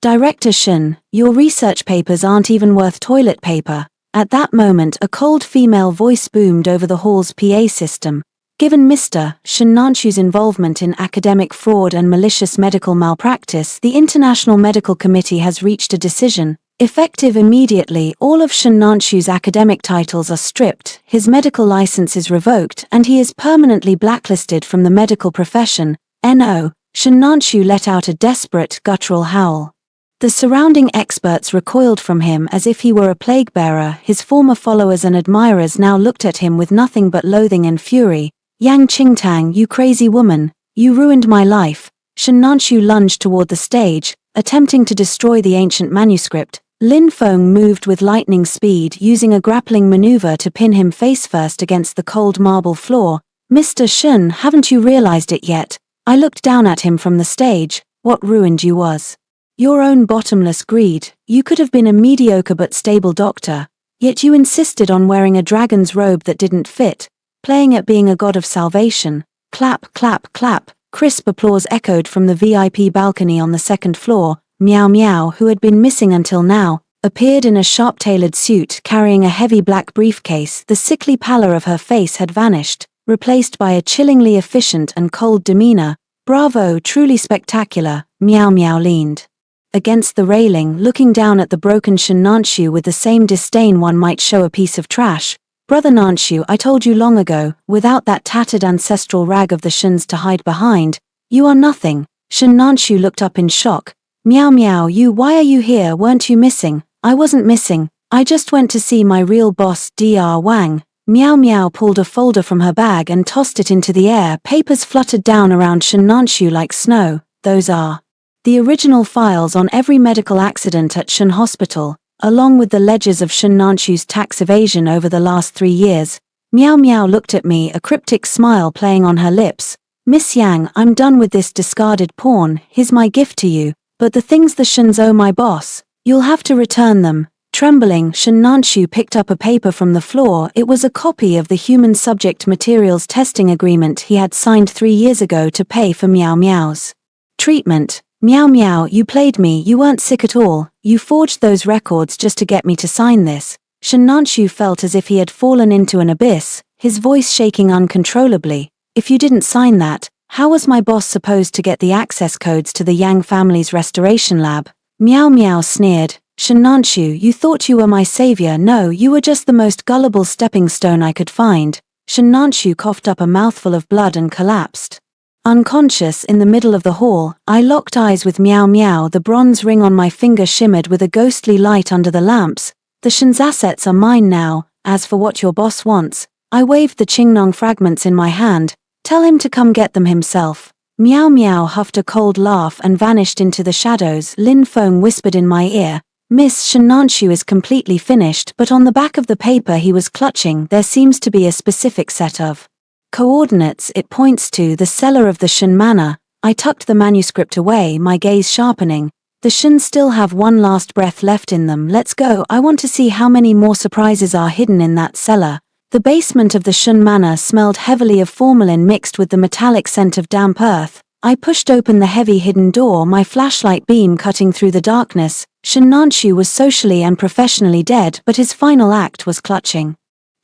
Director Shin, your research papers aren't even worth toilet paper. At that moment a cold female voice boomed over the hall's PA system. Given Mr. Shin Nanshu's involvement in academic fraud and malicious medical malpractice, the International Medical Committee has reached a decision. Effective immediately, all of Shin Nanshu's academic titles are stripped, his medical license is revoked, and he is permanently blacklisted from the medical profession. No. Shin Nanshu let out a desperate, guttural howl. The surrounding experts recoiled from him as if he were a plague-bearer. His former followers and admirers now looked at him with nothing but loathing and fury. Yang Qingtang, you crazy woman, you ruined my life. Shin Nanshu lunged toward the stage, attempting to destroy the ancient manuscript. Lin Feng moved with lightning speed, using a grappling maneuver to pin him face first against the cold marble floor. Mr. Shen, haven't you realized it yet? I looked down at him from the stage. What ruined you was your own bottomless greed. You could have been a mediocre but stable doctor, yet you insisted on wearing a dragon's robe that didn't fit, playing at being a god of salvation. Clap, clap, clap. Crisp applause echoed from the VIP balcony on the second floor. Meow Meow, who had been missing until now, appeared in a sharp-tailored suit carrying a heavy black briefcase. The sickly pallor of her face had vanished, replaced by a chillingly efficient and cold demeanor. Bravo, truly spectacular. Meow Meow leaned against the railing, looking down at the broken Shen Nanshu with the same disdain one might show a piece of trash. Brother Nanshu, I told you long ago, without that tattered ancestral rag of the Shens to hide behind, you are nothing. Shen Nanshu looked up in shock. Meow Meow, why are you here? Weren't you missing? I wasn't missing. I just went to see my real boss, Dr. Wang. Meow Meow pulled a folder from her bag and tossed it into the air. Papers fluttered down around Shen Nanshu like snow. Those are the original files on every medical accident at Shen Hospital, along with the ledgers of Shen Nanshu's tax evasion over the last 3 years. Meow Meow looked at me, a cryptic smile playing on her lips. Miss Yang, I'm done with this discarded porn. Here's my gift to you. But the things the Shens owe my boss, you'll have to return them. Trembling, Shen Nanshu picked up a paper from the floor. It was a copy of the human subject materials testing agreement he had signed 3 years ago to pay for Meow Meow's treatment. Meow Meow, you played me. You weren't sick at all. You forged those records just to get me to sign this. Shen Nanshu felt as if he had fallen into an abyss, his voice shaking uncontrollably. If you didn't sign that, how was my boss supposed to get the access codes to the Yang family's restoration lab? Meow Meow sneered. Shen Nanshu, you thought you were my savior. No, you were just the most gullible stepping stone I could find. Shen Nanshu coughed up a mouthful of blood and collapsed unconscious in the middle of the hall. I locked eyes with Meow Meow. The bronze ring on my finger shimmered with a ghostly light under the lamps. The Shen's assets are mine now. As for what your boss wants, I waved the Qingnong fragments in my hand. Tell him to come get them himself. Meow Meow huffed a cold laugh and vanished into the shadows. Lin Feng whispered in my ear, Miss Shen Nanshu is completely finished, but on the back of the paper he was clutching there seems to be a specific set of coordinates. It points to the cellar of the Shen Manor. I tucked the manuscript away, my gaze sharpening. The Shen still have one last breath left in them. Let's go. I want to see how many more surprises are hidden in that cellar. The basement of the Shen Manor smelled heavily of formalin mixed with the metallic scent of damp earth. I pushed open the heavy hidden door, my flashlight beam cutting through the darkness. Shen Nanshu was socially and professionally dead, but his final act was clutching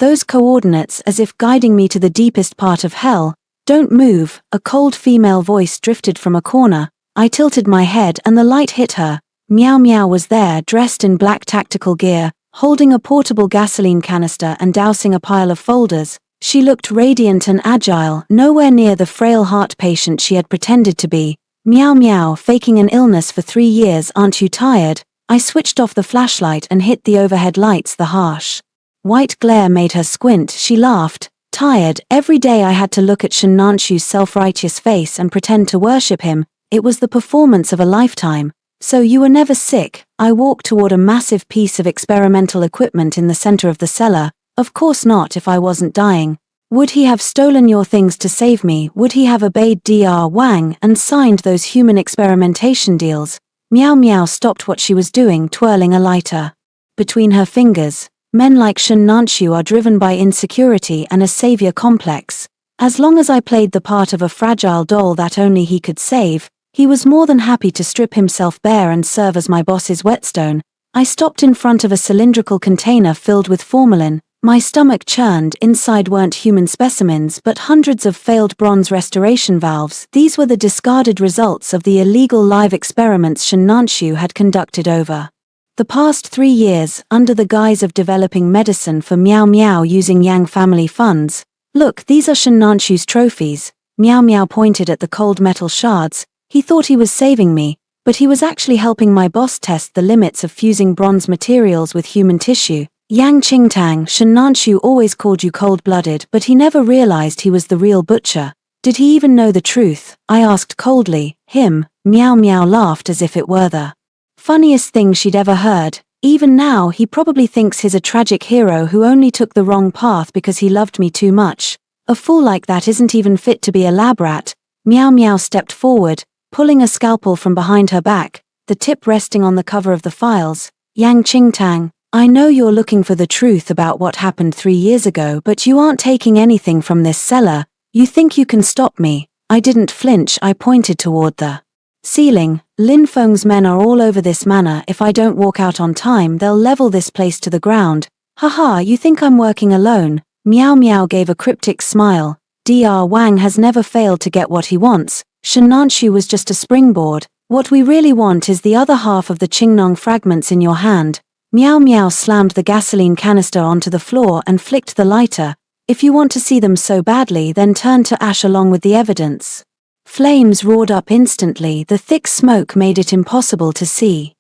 those coordinates as if guiding me to the deepest part of hell. Don't move, a cold female voice drifted from a corner. I tilted my head and the light hit her. Meow Meow was there, dressed in black tactical gear, holding a portable gasoline canister and dousing a pile of folders. She looked radiant and agile, nowhere near the frail heart patient she had pretended to be. Meow Meow, faking an illness for 3 years, aren't you tired? I switched off the flashlight and hit the overhead lights. The harsh white glare made her squint. She laughed. Tired? Every day I had to look at Shen Nanshu's self-righteous face and pretend to worship him. It was the performance of a lifetime. So you were never sick? I walked toward a massive piece of experimental equipment in the center of the cellar. Of course not if I wasn't dying. Would he have stolen your things to save me? Would he have obeyed Dr. Wang and signed those human experimentation deals? Meow Meow stopped what she was doing, twirling a lighter between her fingers. Men like Shen Nanshu are driven by insecurity and a savior complex. As long as I played the part of a fragile doll that only he could save, he was more than happy to strip himself bare and serve as my boss's whetstone. I stopped in front of a cylindrical container filled with formalin. My stomach churned. Inside weren't human specimens but hundreds of failed bronze restoration valves. These were the discarded results of the illegal live experiments Shen Nanshu had conducted over the past 3 years, under the guise of developing medicine for Meow Meow using Yang family funds. Look, these are Shen Nanshu's trophies. Meow Meow pointed at the cold metal shards. He thought he was saving me, but he was actually helping my boss test the limits of fusing bronze materials with human tissue. Yang Qingtang, Shen Nanshu always called you cold-blooded, but he never realized he was the real butcher. Did he even know the truth? I asked coldly. Him. Meow Meow laughed as if it were the funniest thing she'd ever heard. Even now he probably thinks he's a tragic hero who only took the wrong path because he loved me too much. A fool like that isn't even fit to be a lab rat. Meow Meow stepped forward, pulling a scalpel from behind her back, the tip resting on the cover of the files. Yang Qingtang, I know you're looking for the truth about what happened 3 years ago, but you aren't taking anything from this cellar. You think you can stop me? I didn't flinch. I pointed toward the ceiling. Lin Feng's men are all over this manor. If I don't walk out on time, they'll level this place to the ground. Haha, you think I'm working alone? Meow Meow gave a cryptic smile. Dr. Wang has never failed to get what he wants. Shennanshu was just a springboard. What we really want is the other half of the Qingnong fragments in your hand. Meow Meow slammed the gasoline canister onto the floor and flicked the lighter. If you want to see them so badly, then turn to ash along with the evidence. Flames roared up instantly. The thick smoke made it impossible to see.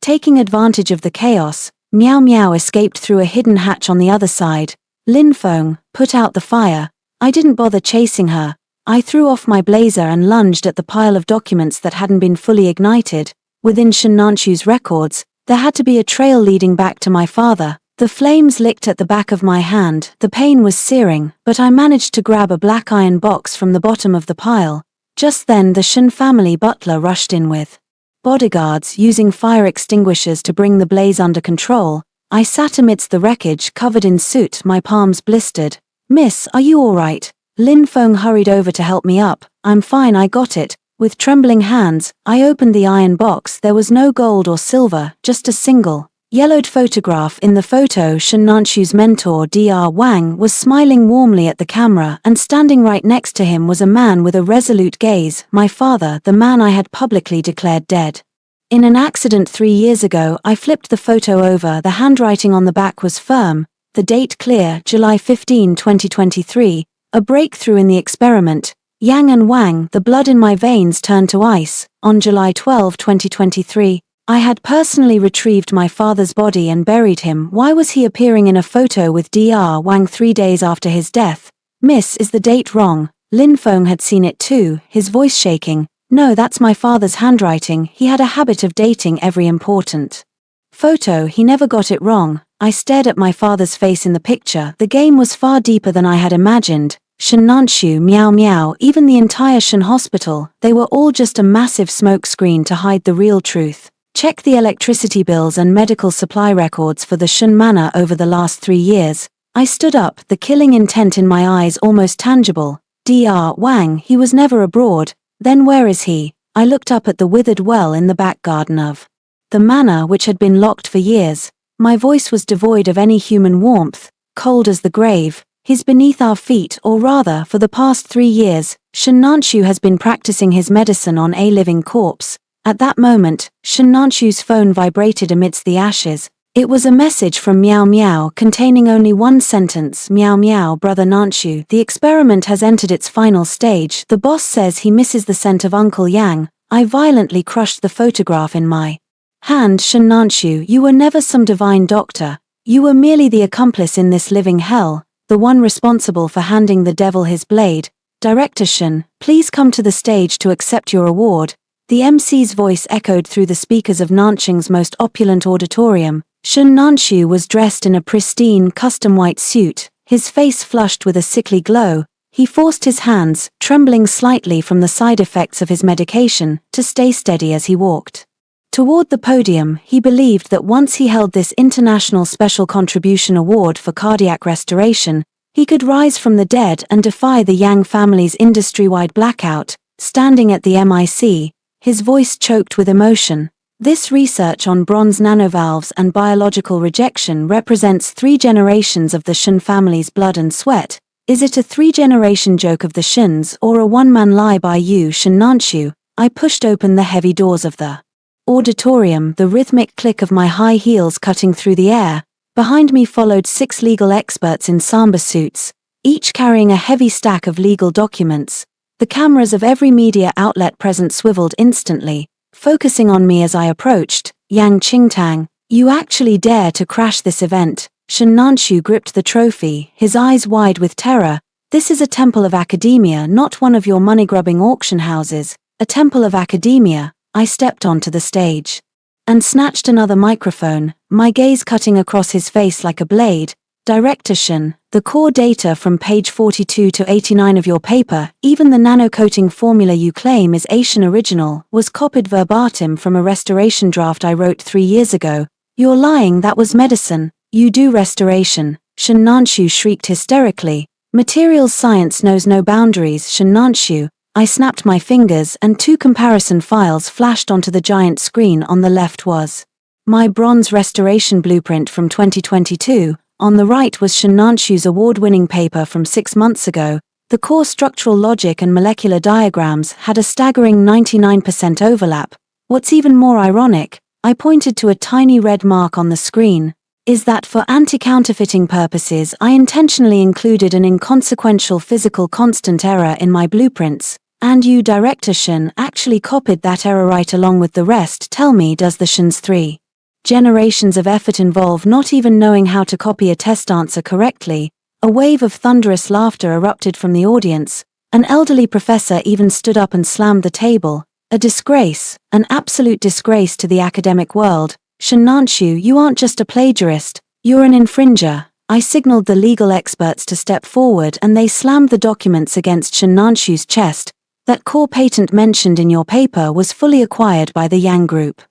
Taking advantage of the chaos, Meow Meow escaped through a hidden hatch on the other side. Lin Feng, put out the fire. I didn't bother chasing her. I threw off my blazer and lunged at the pile of documents that hadn't been fully ignited. Within Shennanshu's records, there had to be a trail leading back to my father. The flames licked at the back of my hand. The pain was searing, but I managed to grab a black iron box from the bottom of the pile. Just then the Shen family butler rushed in with bodyguards, using fire extinguishers to bring the blaze under control. I sat amidst the wreckage, covered in soot, my palms blistered. Miss, are you all right? Lin Feng hurried over to help me up. I'm fine, I got it. With trembling hands, I opened the iron box. There was no gold or silver, just a single, yellowed photograph. In the photo, Shennanshu's mentor Dr. Wang was smiling warmly at the camera, and standing right next to him was a man with a resolute gaze, my father, the man I had publicly declared dead. In an accident 3 years ago, I flipped the photo over. The handwriting on the back was firm, the date clear, July 15, 2023, a breakthrough in the experiment. Yang and Wang, the blood in my veins turned to ice. On July 12, 2023, I had personally retrieved my father's body and buried him. Why was he appearing in a photo with Dr. Wang 3 days after his death? Miss, is the date wrong? Lin Feng had seen it too, his voice shaking. No, that's my father's handwriting. He had a habit of dating every important photo. He never got it wrong. I stared at my father's face in the picture. The game was far deeper than I had imagined. Shennanshu, Meow Meow, even the entire Shen hospital, they were all just a massive smoke screen to hide the real truth. Check the electricity bills and medical supply records for the Shen manor over the last 3 years. I stood up, the killing intent in my eyes almost tangible. Dr. Wang, he was never abroad. Then where is he? I looked up at the withered well in the back garden of the manor, which had been locked for years. My voice was devoid of any human warmth, cold as the grave. He's beneath our feet, or rather, for the past 3 years, Shennanshu has been practicing his medicine on a living corpse. At that moment, Shennanshu's phone vibrated amidst the ashes. It was a message from Meow Meow containing only one sentence. Meow Meow, brother Nanshu, the experiment has entered its final stage. The boss says he misses the scent of Uncle Yang. I violently crushed the photograph in my hand. Shennanshu, you were never some divine doctor. You were merely the accomplice in this living hell, the one responsible for handing the devil his blade. Director Shen, please come to the stage to accept your award. The MC's voice echoed through the speakers of Nanjing's most opulent auditorium. Shennanshu was dressed in a pristine, custom white suit, his face flushed with a sickly glow. He forced his hands, trembling slightly from the side effects of his medication, to stay steady as he walked toward the podium. He believed that once he held this International Special Contribution Award for cardiac restoration, he could rise from the dead and defy the Yang family's industry-wide blackout. Standing at the MIC, his voice choked with emotion. This research on bronze nanovalves and biological rejection represents 3 generations of the Shen family's blood and sweat. Is it a 3-generation joke of the Shens or a one-man lie by you, Shennanshu? I pushed open the heavy doors of the auditorium, the rhythmic click of my high heels cutting through the air. Behind me followed 6 legal experts in samba suits, each carrying a heavy stack of legal documents. The cameras of every media outlet present swiveled instantly, focusing on me as I approached. Yang Qingtang, you actually dare to crash this event? Shennanshu gripped the trophy, his eyes wide with terror. This is a temple of academia, not one of your money-grubbing auction houses. a temple of academia, I stepped onto the stage and snatched another microphone, my gaze cutting across his face like a blade. Director Shin, the core data from page 42 to 89 of your paper, even the nanocoating formula you claim is Asian original, was copied verbatim from a restoration draft I wrote 3 years ago. You're lying, that was medicine. You do restoration. Shin Nanshu shrieked hysterically. Materials science knows no boundaries, Shin Nanshu. I snapped my fingers and 2 comparison files flashed onto the giant screen. On the left was my bronze restoration blueprint from 2022. On the right was Shin Nanshu's award-winning paper from 6 months ago. The core structural logic and molecular diagrams had a staggering 99% overlap. What's even more ironic, I pointed to a tiny red mark on the screen, is that for anti-counterfeiting purposes I intentionally included an inconsequential physical constant error in my blueprints, and you, Director Shin, actually copied that error right along with the rest. Tell me, does the Shin's 3 generations of effort involve not even knowing how to copy a test answer correctly? A wave of thunderous laughter erupted from the audience. An elderly professor even stood up and slammed the table. A disgrace, an absolute disgrace to the academic world. Shin Nanshu, you aren't just a plagiarist, you're an infringer. I signaled the legal experts to step forward and they slammed the documents against Shin Nanshu's chest. That core patent mentioned in your paper was fully acquired by the Yang Group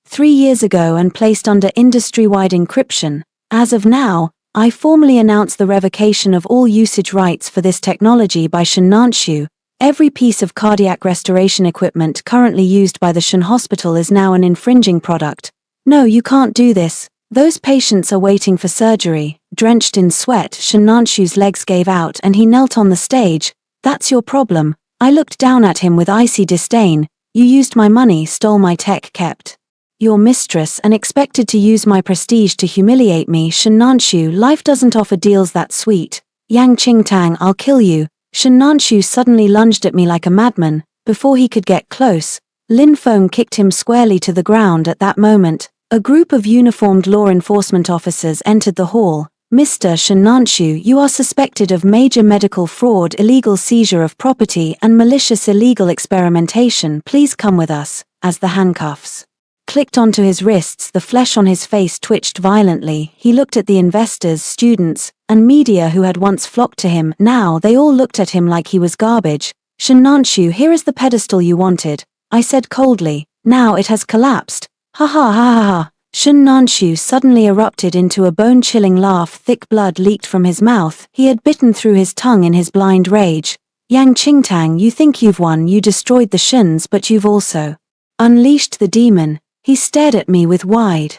3 years ago and placed under industry-wide encryption. As of now, I formally announce the revocation of all usage rights for this technology by Shin Nanshu. Every piece of cardiac restoration equipment currently used by the Shin Hospital is now an infringing product. No, you can't do this. Those patients are waiting for surgery. Drenched in sweat, Shin Nanshu's legs gave out and he knelt on the stage. That's your problem. I looked down at him with icy disdain. You used my money, stole my tech, kept your mistress and expected to use my prestige to humiliate me. Shin Nanshu, life doesn't offer deals that sweet. Yang Qingtang, I'll kill you. Shin Nanshu suddenly lunged at me like a madman. Before he could get close, Lin Feng kicked him squarely to the ground. At that moment, a group of uniformed law enforcement officers entered the hall. Mr. Shin Nanshu, you are suspected of major medical fraud, illegal seizure of property and malicious illegal experimentation. Please come with us. As the handcuffs clicked onto his wrists, the flesh on his face twitched violently. He looked at the investors, students, and media who had once flocked to him. Now they all looked at him like he was garbage. Shin Nanshu, here is the pedestal you wanted, I said coldly. Now it has collapsed. Ha ha ha ha ha. Shin Nanshu suddenly erupted into a bone-chilling laugh. Thick blood leaked from his mouth. He had bitten through his tongue in his blind rage. Yang Qingtang, you think you've won, you destroyed the Shins, but you've also unleashed the demon. He stared at me with wide,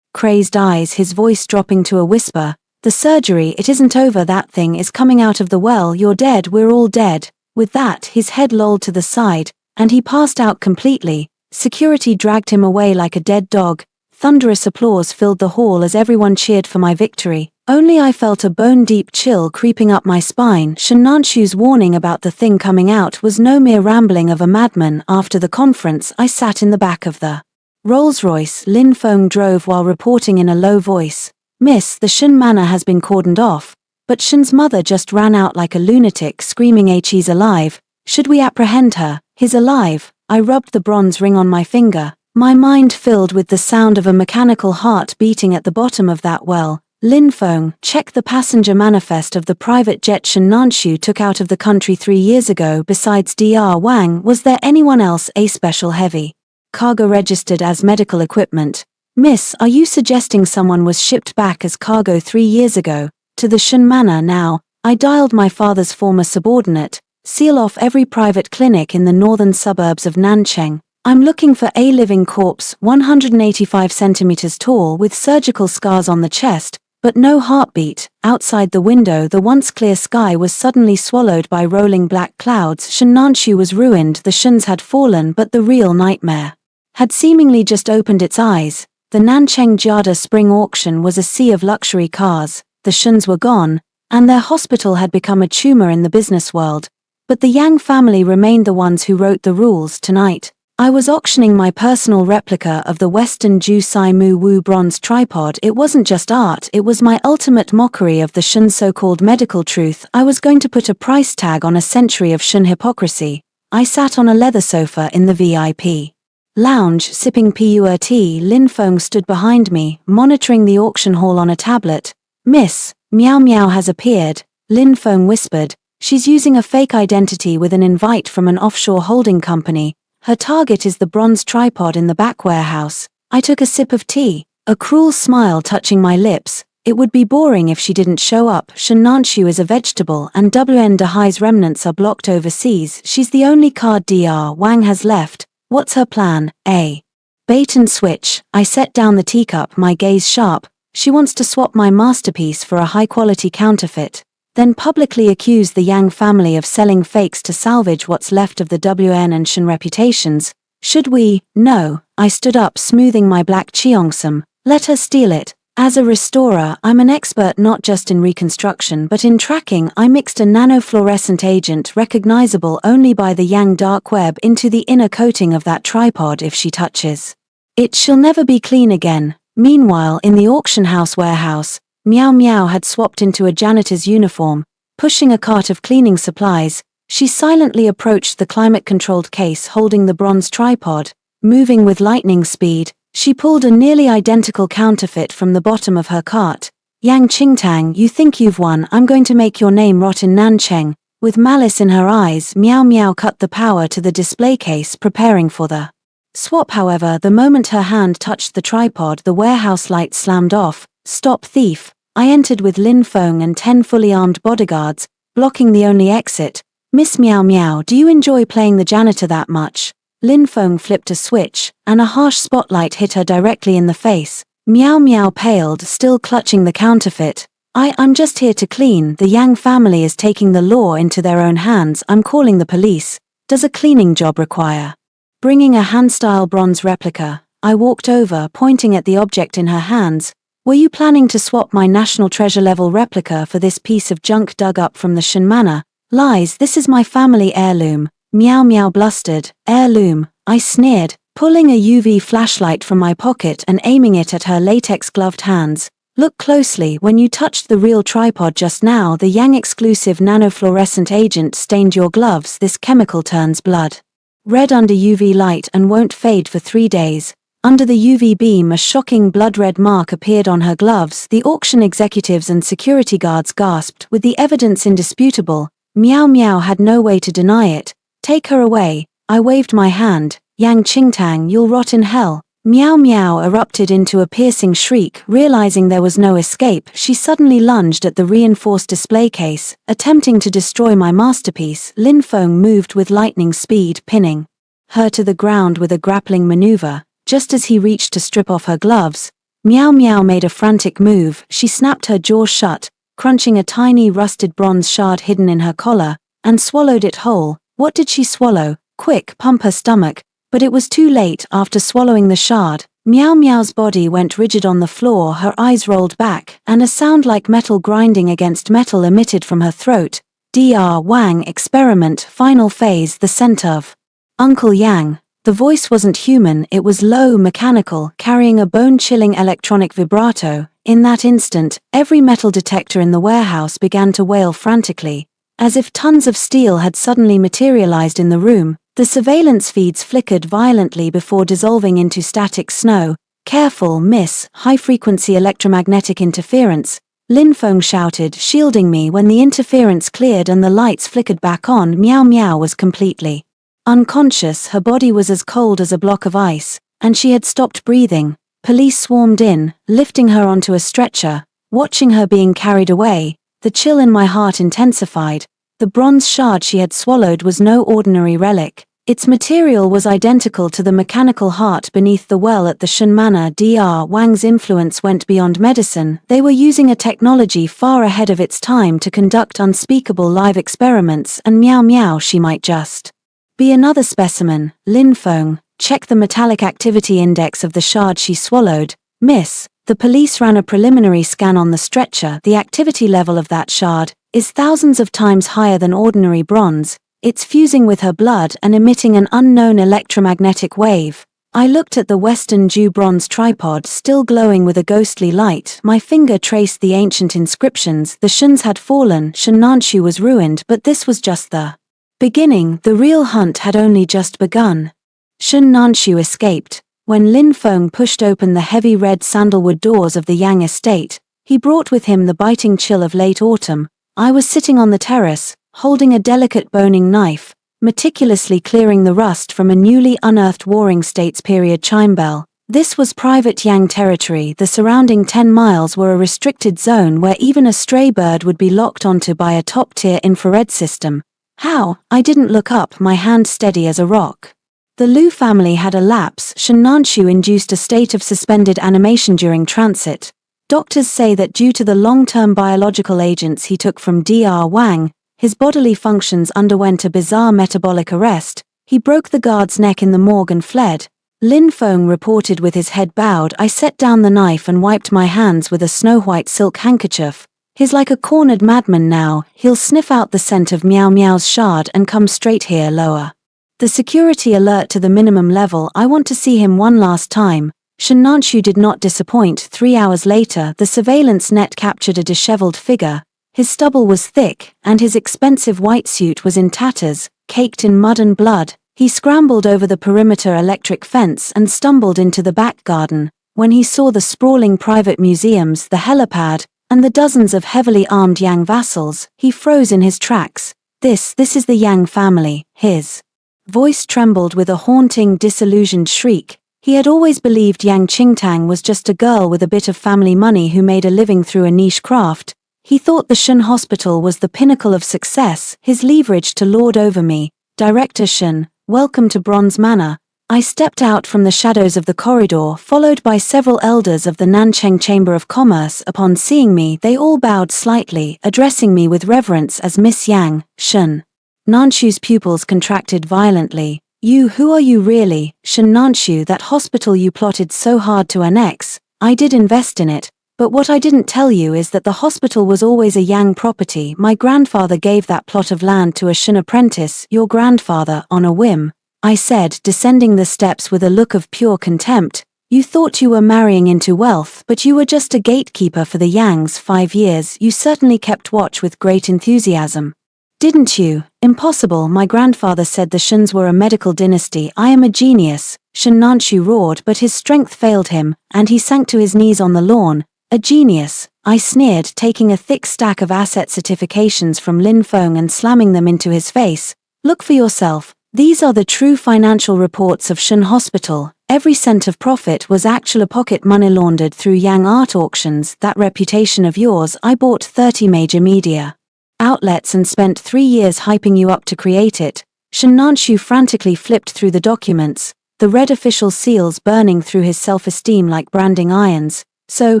crazed eyes, his voice dropping to a whisper. The surgery, it isn't over, that thing is coming out of the well, you're dead, we're all dead. With that, his head lolled to the side, and he passed out completely. Security dragged him away like a dead dog. Thunderous applause filled the hall as everyone cheered for my victory. Only I felt a bone-deep chill creeping up my spine. Shin Nanshu's warning about the thing coming out was no mere rambling of a madman. After the conference, I sat in the back of the Rolls-Royce Lin Feng drove while reporting in a low voice. Miss, the Shin manor has been cordoned off, but Shin's mother just ran out like a lunatic screaming she's alive. Should we apprehend her? He's alive. I rubbed the bronze ring on my finger, my mind filled with the sound of a mechanical heart beating at the bottom of that well. Lin Feng, check the passenger manifest of the private jet Shin Nanshu took out of the country 3 years ago. Besides Dr. Wang, was there anyone else? A special heavy cargo registered as medical equipment. Miss, are you suggesting someone was shipped back as cargo 3 years ago to the Shin manor? Now, I dialed my father's former subordinate. Seal off every private clinic in the northern suburbs of Nancheng. I'm looking for a living corpse, 185 centimeters tall with surgical scars on the chest, but no heartbeat. Outside the window, the once clear sky was suddenly swallowed by rolling black clouds. Shin Nanshu was ruined, the Shins had fallen, but the real nightmare had seemingly just opened its eyes. The Nancheng Jiada spring auction was a sea of luxury cars. The Shins were gone, and their hospital had become a tumor in the business world. But the Yang family remained the ones who wrote the rules. Tonight, I was auctioning my personal replica of the Western Ju Sai Mu Wu bronze tripod. It wasn't just art, it was my ultimate mockery of the Shin so-called medical truth. I was going to put a price tag on a century of Shin hypocrisy. I sat on a leather sofa in the VIP lounge, sipping pu'er tea. Lin Feng stood behind me, monitoring the auction hall on a tablet. Miss, Meow Meow has appeared, Lin Feng whispered. She's using a fake identity with an invite from an offshore holding company. Her target is the bronze tripod in the back warehouse. I took a sip of tea, a cruel smile touching my lips. It would be boring if she didn't show up. Shen Nanshu is a vegetable and WN Dehai's remnants are blocked overseas. She's the only card Dr. Wang has left. What's her plan? A bait and switch. I set down the teacup, my gaze sharp. She wants to swap my masterpiece for a high-quality counterfeit, then publicly accuse the Yang family of selling fakes to salvage what's left of the WN and Shen reputations. Should we? No. I stood up, smoothing my black cheongsam. Let her steal it. As a restorer, I'm an expert not just in reconstruction but in tracking. I mixed a nanofluorescent agent recognizable only by the Yang dark web into the inner coating of that tripod. If she touches it, she'll never be clean again. Meanwhile, in the auction house warehouse, Meow Meow had swapped into a janitor's uniform. Pushing a cart of cleaning supplies, she silently approached the climate-controlled case holding the bronze tripod. Moving with lightning speed, she pulled a nearly identical counterfeit from the bottom of her cart. Yang Qingtang, you think you've won? I'm going to make your name rot in Nancheng. With malice in her eyes, Meow Meow cut the power to the display case, preparing for the swap. However, the moment her hand touched the tripod, the warehouse lights slammed off. Stop, thief! I entered with Lin Feng and 10 fully armed bodyguards, blocking the only exit. Miss Meow Meow, do you enjoy playing the janitor that much? Lin Feng flipped a switch, and a harsh spotlight hit her directly in the face. Meow Meow paled, still clutching the counterfeit. I'm just here to clean. The Yang family is taking the law into their own hands. I'm calling the police. Does a cleaning job require bringing a hand-style bronze replica? I walked over, pointing at the object in her hands. Were you planning to swap my national treasure-level replica for this piece of junk dug up from the Shen Manor? Lies, this is my family heirloom. Meow Meow blustered. Heirloom, I sneered, pulling a UV flashlight from my pocket and aiming it at her latex-gloved hands. Look closely. When you touched the real tripod just now, the Yang-exclusive nanofluorescent agent stained your gloves. This chemical turns blood red under UV light and won't fade for 3 days. Under the UV beam, a shocking blood-red mark appeared on her gloves. The auction executives and security guards gasped. With the evidence indisputable, Meow Meow had no way to deny it. Take her away. I waved my hand. Yang Qingtang, you'll rot in hell. Meow Meow erupted into a piercing shriek. Realizing there was no escape, she suddenly lunged at the reinforced display case, attempting to destroy my masterpiece. Lin Feng moved with lightning speed, pinning her to the ground with a grappling maneuver. Just as he reached to strip off her gloves, Meow Meow made a frantic move. She snapped her jaw shut, crunching a tiny rusted bronze shard hidden in her collar, and swallowed it whole. What did she swallow? Quick, pump her stomach. But it was too late. After swallowing the shard, Meow Meow's body went rigid on the floor, her eyes rolled back, and a sound like metal grinding against metal emitted from her throat. Dr. Wang experiment, final phase, the scent of Uncle Yang. The voice wasn't human, it was low, mechanical, carrying a bone-chilling electronic vibrato. In that instant, every metal detector in the warehouse began to wail frantically, as if tons of steel had suddenly materialized in the room. The surveillance feeds flickered violently before dissolving into static snow. Careful, miss, high-frequency electromagnetic interference. Lin Feng shouted, shielding me. When the interference cleared and the lights flickered back on, Meow Meow was completely unconscious. Her body was as cold as a block of ice, and she had stopped breathing. Police swarmed in, lifting her onto a stretcher. Watching her being carried away, the chill in my heart intensified. The bronze shard she had swallowed was no ordinary relic. Its material was identical to the mechanical heart beneath the well at the Shen Manor. Dr. Wang's influence went beyond medicine. They were using a technology far ahead of its time to conduct unspeakable live experiments, and Meow Meow, she might just be another specimen. Lin Feng, check the metallic activity index of the shard she swallowed. Miss, the police ran a preliminary scan on the stretcher. The activity level of that shard is thousands of times higher than ordinary bronze. It's fusing with her blood and emitting an unknown electromagnetic wave. I looked at the Western Jew bronze tripod, still glowing with a ghostly light. My finger traced the ancient inscriptions. The Shuns had fallen, Shen Nanshu was ruined, but this was just the Beginning, the real hunt had only just begun. Shun Nanshu escaped. When Lin Feng pushed open the heavy red sandalwood doors of the Yang estate, he brought with him the biting chill of late autumn. I was sitting on the terrace, holding a delicate boning knife, meticulously clearing the rust from a newly unearthed Warring States period chime bell. This was private Yang territory. The surrounding 10 miles were a restricted zone where even a stray bird would be locked onto by a top-tier infrared system. How? I didn't look up, my hand steady as a rock. The Liu family had a lapse. Shun Nanshu induced a state of suspended animation during transit. Doctors say that due to the long-term biological agents he took from Dr. Wang, his bodily functions underwent a bizarre metabolic arrest. He broke the guard's neck in the morgue and fled. Lin Feng reported with his head bowed. I set down the knife and wiped my hands with a snow-white silk handkerchief. He's like a cornered madman now. He'll sniff out the scent of Meow Meow's shard and come straight here. Lower the security alert to the minimum level. I want to see him one last time. Shun Nanshu did not disappoint. 3 hours later, the surveillance net captured a disheveled figure. His stubble was thick, and his expensive white suit was in tatters, caked in mud and blood. He scrambled over the perimeter electric fence and stumbled into the back garden. When he saw the sprawling private museums, the helipad, and the dozens of heavily armed Yang vassals, he froze in his tracks. This is the Yang family. His voice trembled with a haunting, disillusioned shriek. He had always believed Yang Qingtang was just a girl with a bit of family money who made a living through a niche craft. He thought the Shun Hospital was the pinnacle of success, his leverage to lord over me. Director Shun, welcome to Bronze Manor. I stepped out from the shadows of the corridor, followed by several elders of the Nancheng Chamber of Commerce. Upon seeing me, they all bowed slightly, addressing me with reverence as Miss Yang. Shun Nanshu's pupils contracted violently. Who are you really? Shun Nanshu, that hospital you plotted so hard to annex. I did invest in it, but what I didn't tell you is that the hospital was always a Yang property. My grandfather gave that plot of land to a Shun apprentice, your grandfather, on a whim. I said, descending the steps with a look of pure contempt. You thought you were marrying into wealth, but you were just a gatekeeper for the Yangs. 5 years, you certainly kept watch with great enthusiasm. Didn't you? Impossible. My grandfather said the Shuns were a medical dynasty. I am a genius. Shun Nanshu roared, but his strength failed him, and he sank to his knees on the lawn. A genius, I sneered, taking a thick stack of asset certifications from Lin Feng and slamming them into his face. Look for yourself. These are the true financial reports of Shun Hospital. Every cent of profit was actual pocket money laundered through Yang art auctions. That reputation of yours, I bought 30 major media outlets and spent 3 years hyping you up to create it. Shun Nanshu frantically flipped through the documents, the red official seals burning through his self-esteem like branding irons. So,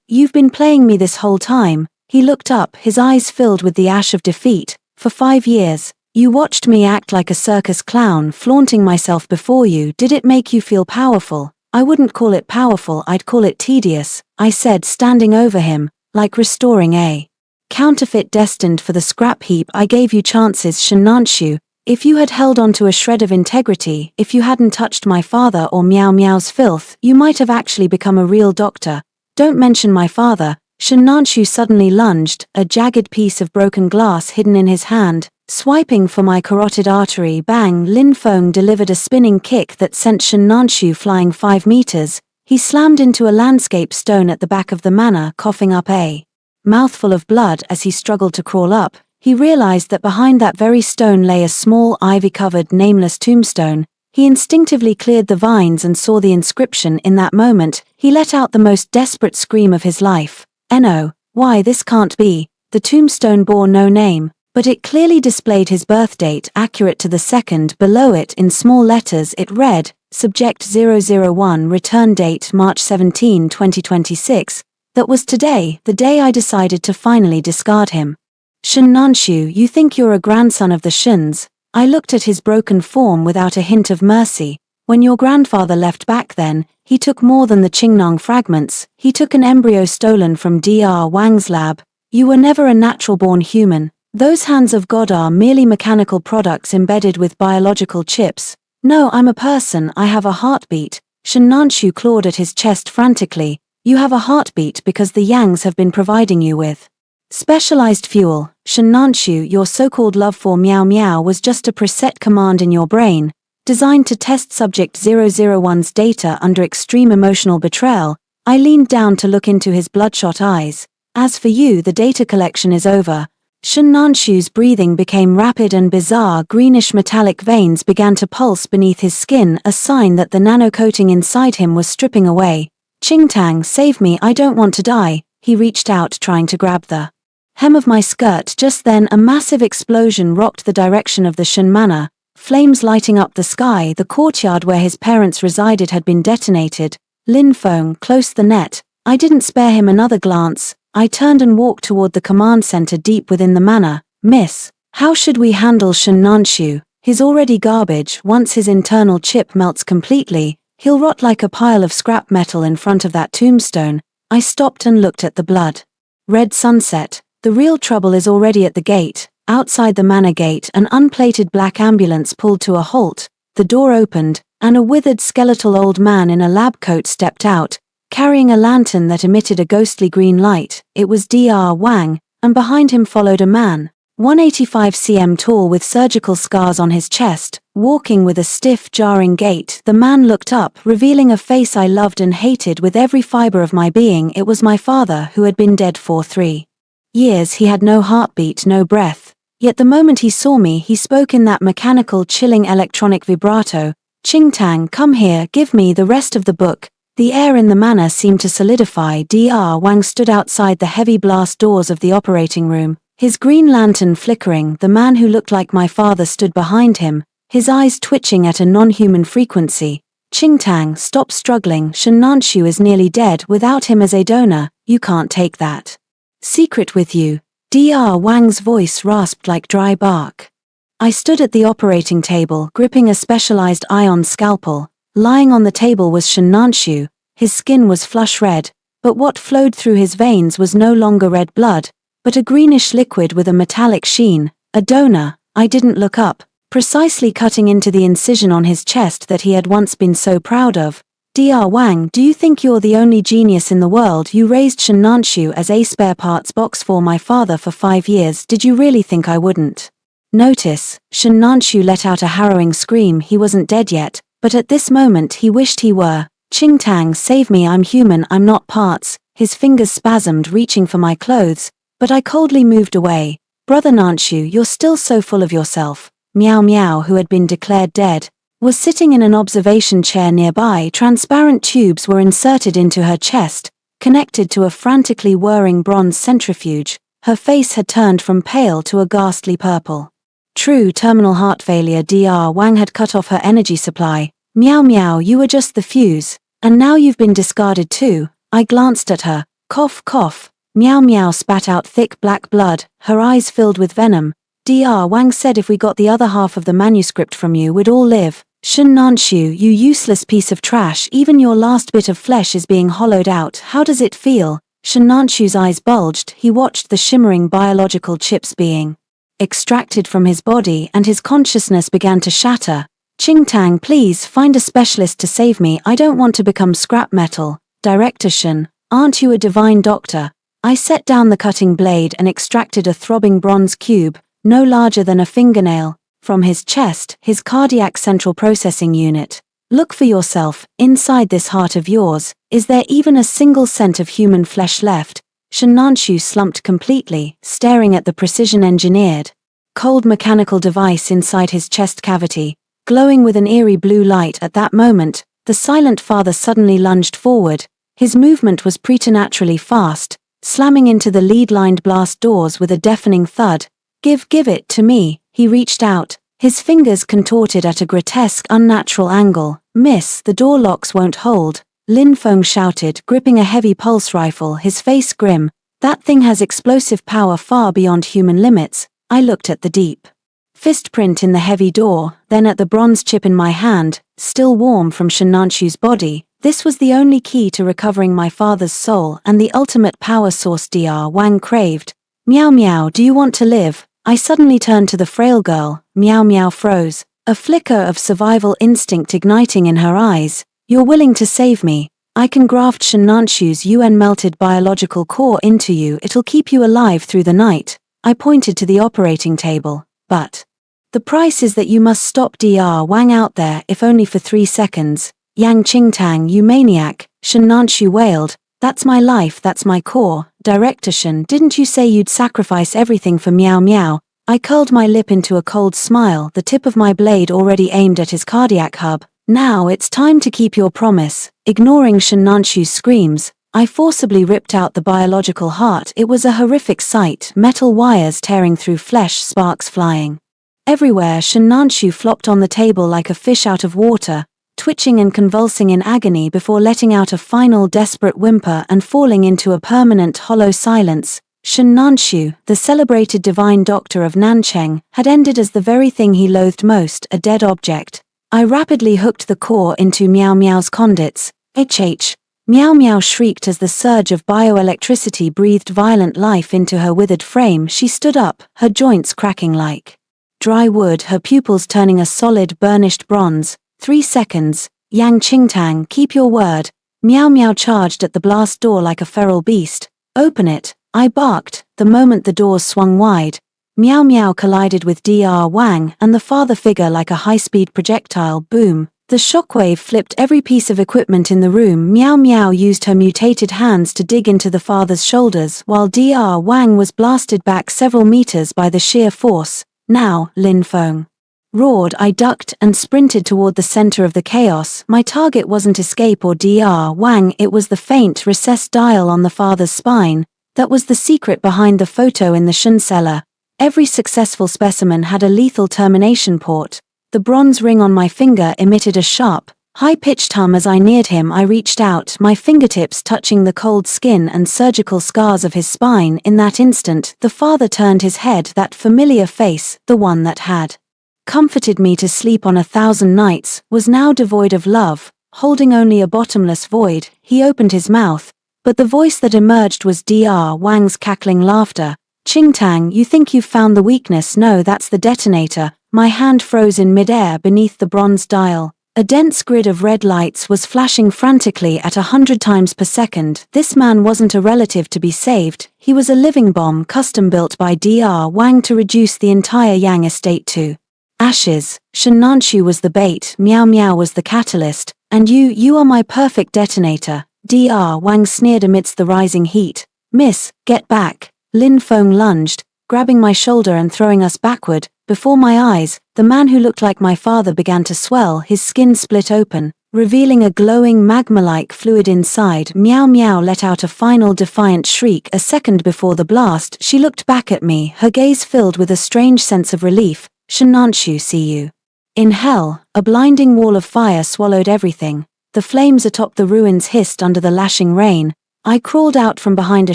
you've been playing me this whole time. He looked up, his eyes filled with the ash of defeat. For 5 years. You watched me act like a circus clown, flaunting myself before you. Did it make you feel powerful? I wouldn't call it powerful, I'd call it tedious, I said, standing over him, like restoring a counterfeit destined for the scrap heap. I gave you chances, Shun Nanshu. If you had held on to a shred of integrity, if you hadn't touched my father or Meow Meow's filth, you might have actually become a real doctor. Don't mention my father. Shun Nanshu suddenly lunged, a jagged piece of broken glass hidden in his hand, swiping for my carotid artery. Bang! Lin Feng delivered a spinning kick that sent Shun Nanshu flying 5 meters. He slammed into a landscape stone at the back of the manor, coughing up a mouthful of blood. As he struggled to crawl up, he realized that behind that very stone lay a small, ivy-covered, nameless tombstone. He instinctively cleared the vines and saw the inscription. In that moment, he let out the most desperate scream of his life. No, why, this can't be. The tombstone bore no name, but it clearly displayed his birth date, accurate to the second. Below it, in small letters, it read, Subject 001, return date March 17, 2026. That was today, the day I decided to finally discard him. Shun Nanshu, you think you're a grandson of the Shuns? I looked at his broken form without a hint of mercy. When your grandfather left back then, he took more than the Qingnong fragments. He took an embryo stolen from Dr. Wang's lab. You were never a natural-born human. Those hands of God are merely mechanical products embedded with biological chips. No, I'm a person, I have a heartbeat. Shun Nanshu clawed at his chest frantically. You have a heartbeat because the Yangs have been providing you with Specialized fuel, Shinnanshu, your so-called love for Meow Meow was just a preset command in your brain, designed to test Subject 001's data under extreme emotional betrayal. I leaned down to look into his bloodshot eyes. As for you, the data collection is over. Shinnanshu's breathing became rapid and bizarre. Greenish metallic veins began to pulse beneath his skin, a sign that the nanocoating inside him was stripping away. Qingtang, save me, I don't want to die. He reached out, trying to grab the hem of my skirt. Just then a massive explosion rocked the direction of the Shin Manor, flames lighting up the sky. The courtyard where his parents resided had been detonated. Lin Feng, close the net. I didn't spare him another glance. I turned and walked toward the command center deep within the manor. Miss, how should we handle Shinnanshu? He's already garbage. Once his internal chip melts completely, he'll rot like a pile of scrap metal in front of that tombstone. I stopped and looked at the blood red sunset. The real trouble is already at the gate. Outside the manor gate, an unplated black ambulance pulled to a halt. The door opened, and a withered skeletal old man in a lab coat stepped out, carrying a lantern that emitted a ghostly green light. It was Dr. Wang, and behind him followed a man, 185 cm tall with surgical scars on his chest, walking with a stiff, jarring gait. The man looked up, revealing a face I loved and hated with every fiber of my being. It was my father, who had been dead for 3 years. He had no heartbeat, no breath. Yet the moment he saw me, he spoke in that mechanical, chilling electronic vibrato. Qingtang, come here, give me the rest of the book. The air in the manor seemed to solidify. Dr. Wang stood outside the heavy blast doors of the operating room, his green lantern flickering. The man who looked like my father stood behind him, his eyes twitching at a non-human frequency. Qingtang, stop struggling. Shinnanshu is nearly dead. Without him as a donor, you can't take that secret with you. Dr. Wang's voice rasped like dry bark. I stood at the operating table, gripping a specialized ion scalpel. Lying on the table was Shinnanshu. His skin was flush red, but what flowed through his veins was no longer red blood, but a greenish liquid with a metallic sheen. A donor. I didn't look up, precisely cutting into the incision on his chest that he had once been so proud of. Dr. Wang, do you think you're the only genius in the world? You raised Shinnanshu as a spare parts box for my father for 5 years. Did you really think I wouldn't notice? Shinnanshu let out a harrowing scream. He wasn't dead yet, but at this moment he wished he were. Qingtang, save me, I'm human, I'm not parts. His fingers spasmed, reaching for my clothes, but I coldly moved away. Brother Nanshu, you're still so full of yourself. Meow Meow, who had been declared dead, was sitting in an observation chair nearby. Transparent tubes were inserted into her chest, connected to a frantically whirring bronze centrifuge. Her face had turned from pale to a ghastly purple. True terminal heart failure. Dr. Wang had cut off her energy supply. Meow Meow, you were just the fuse, and now you've been discarded too. I glanced at her. Cough, cough. Meow Meow spat out thick black blood, her eyes filled with venom. Dr. Wang said if we got the other half of the manuscript from you, we'd all live. Shinnanshu, you useless piece of trash, even your last bit of flesh is being hollowed out. How does it feel? Shinnanshu's eyes bulged. He watched the shimmering biological chips being extracted from his body, and his consciousness began to shatter. Qingtang, please, find a specialist to save me. I don't want to become scrap metal. Director Shin, aren't you a divine doctor? I set down the cutting blade and extracted a throbbing bronze cube, no larger than a fingernail, from his chest, his cardiac central processing unit. Look for yourself, inside this heart of yours, is there even a single cent of human flesh left? Shinnanshu slumped completely, staring at the precision-engineered, cold mechanical device inside his chest cavity, glowing with an eerie blue light. At that moment, the silent father suddenly lunged forward. His movement was preternaturally fast, slamming into the lead-lined blast doors with a deafening thud. Give it to me. He reached out, his fingers contorted at a grotesque, unnatural angle. Miss, the door locks won't hold. Lin Feng shouted, gripping a heavy pulse rifle, his face grim. That thing has explosive power far beyond human limits. I looked at the deep fist print in the heavy door, then at the bronze chip in my hand, still warm from Shinnanshu's body. This was the only key to recovering my father's soul and the ultimate power source Dr. Wang craved. Meow Meow, do you want to live? I suddenly turned to the frail girl. Meow Meow froze, a flicker of survival instinct igniting in her eyes. You're willing to save me? I can graft Shennanshu's UN melted biological core into you. It'll keep you alive through the night. I pointed to the operating table. But the price is that you must stop Dr. Wang out there, if only for 3 seconds. Yang Qingtang, you maniac, Shennanshu wailed. That's my life, that's my core. Director Shen, didn't you say you'd sacrifice everything for Miao Miao? I curled my lip into a cold smile, the tip of my blade already aimed at his cardiac hub. Now it's time to keep your promise. Ignoring Shennanshu's screams, I forcibly ripped out the biological heart. It was a horrific sight, metal wires tearing through flesh, sparks flying everywhere. Shennanshu flopped on the table like a fish out of water, twitching and convulsing in agony before letting out a final desperate whimper and falling into a permanent hollow silence. Shennanshu, the celebrated divine doctor of Nancheng, had ended as the very thing he loathed most, a dead object. I rapidly hooked the core into Miao Miao's conduits. HH. Miao Miao shrieked as the surge of bioelectricity breathed violent life into her withered frame. She stood up, her joints cracking like dry wood, her pupils turning a solid burnished bronze. 3 seconds. Yang Qingtang, keep your word. Miao Miao charged at the blast door like a feral beast. Open it, I barked, the moment the doors swung wide. Miao Miao collided with Dr. Wang and the father figure like a high-speed projectile. Boom. The shockwave flipped every piece of equipment in the room. Miao Miao used her mutated hands to dig into the father's shoulders, while Dr. Wang was blasted back several meters by the sheer force. Now, Lin Feng roared. I ducked and sprinted toward the center of the chaos. My target wasn't escape or Dr. Wang, it was the faint, recessed dial on the father's spine. That was the secret behind the photo in the Shun cellar. Every successful specimen had a lethal termination port. The bronze ring on my finger emitted a sharp, high-pitched hum as I neared him. I reached out, my fingertips touching the cold skin and surgical scars of his spine. In that instant, the father turned his head, that familiar face, the one that had comforted me to sleep on 1,000 nights, was now devoid of love, holding only a bottomless void. He opened his mouth, but the voice that emerged was Dr. Wang's cackling laughter. Qingtang, you think you've found the weakness? No, that's the detonator. My hand froze in midair beneath the bronze dial. A dense grid of red lights was flashing frantically at 100 times per second. This man wasn't a relative to be saved, he was a living bomb custom-built by Dr. Wang to reduce the entire Yang estate to ashes. Shennanshu was the bait, Miao Miao was the catalyst, and you are my perfect detonator. Dr. Wang sneered amidst the rising heat. Miss, get back. Lin Feng lunged, grabbing my shoulder and throwing us backward. Before my eyes, the man who looked like my father began to swell, his skin split open, revealing a glowing magma-like fluid inside. Miao Miao let out a final defiant shriek. A second before the blast, she looked back at me, her gaze filled with a strange sense of relief. Shennanshu, see you in hell. A blinding wall of fire swallowed everything. The flames atop the ruins hissed under the lashing rain. I crawled out from behind a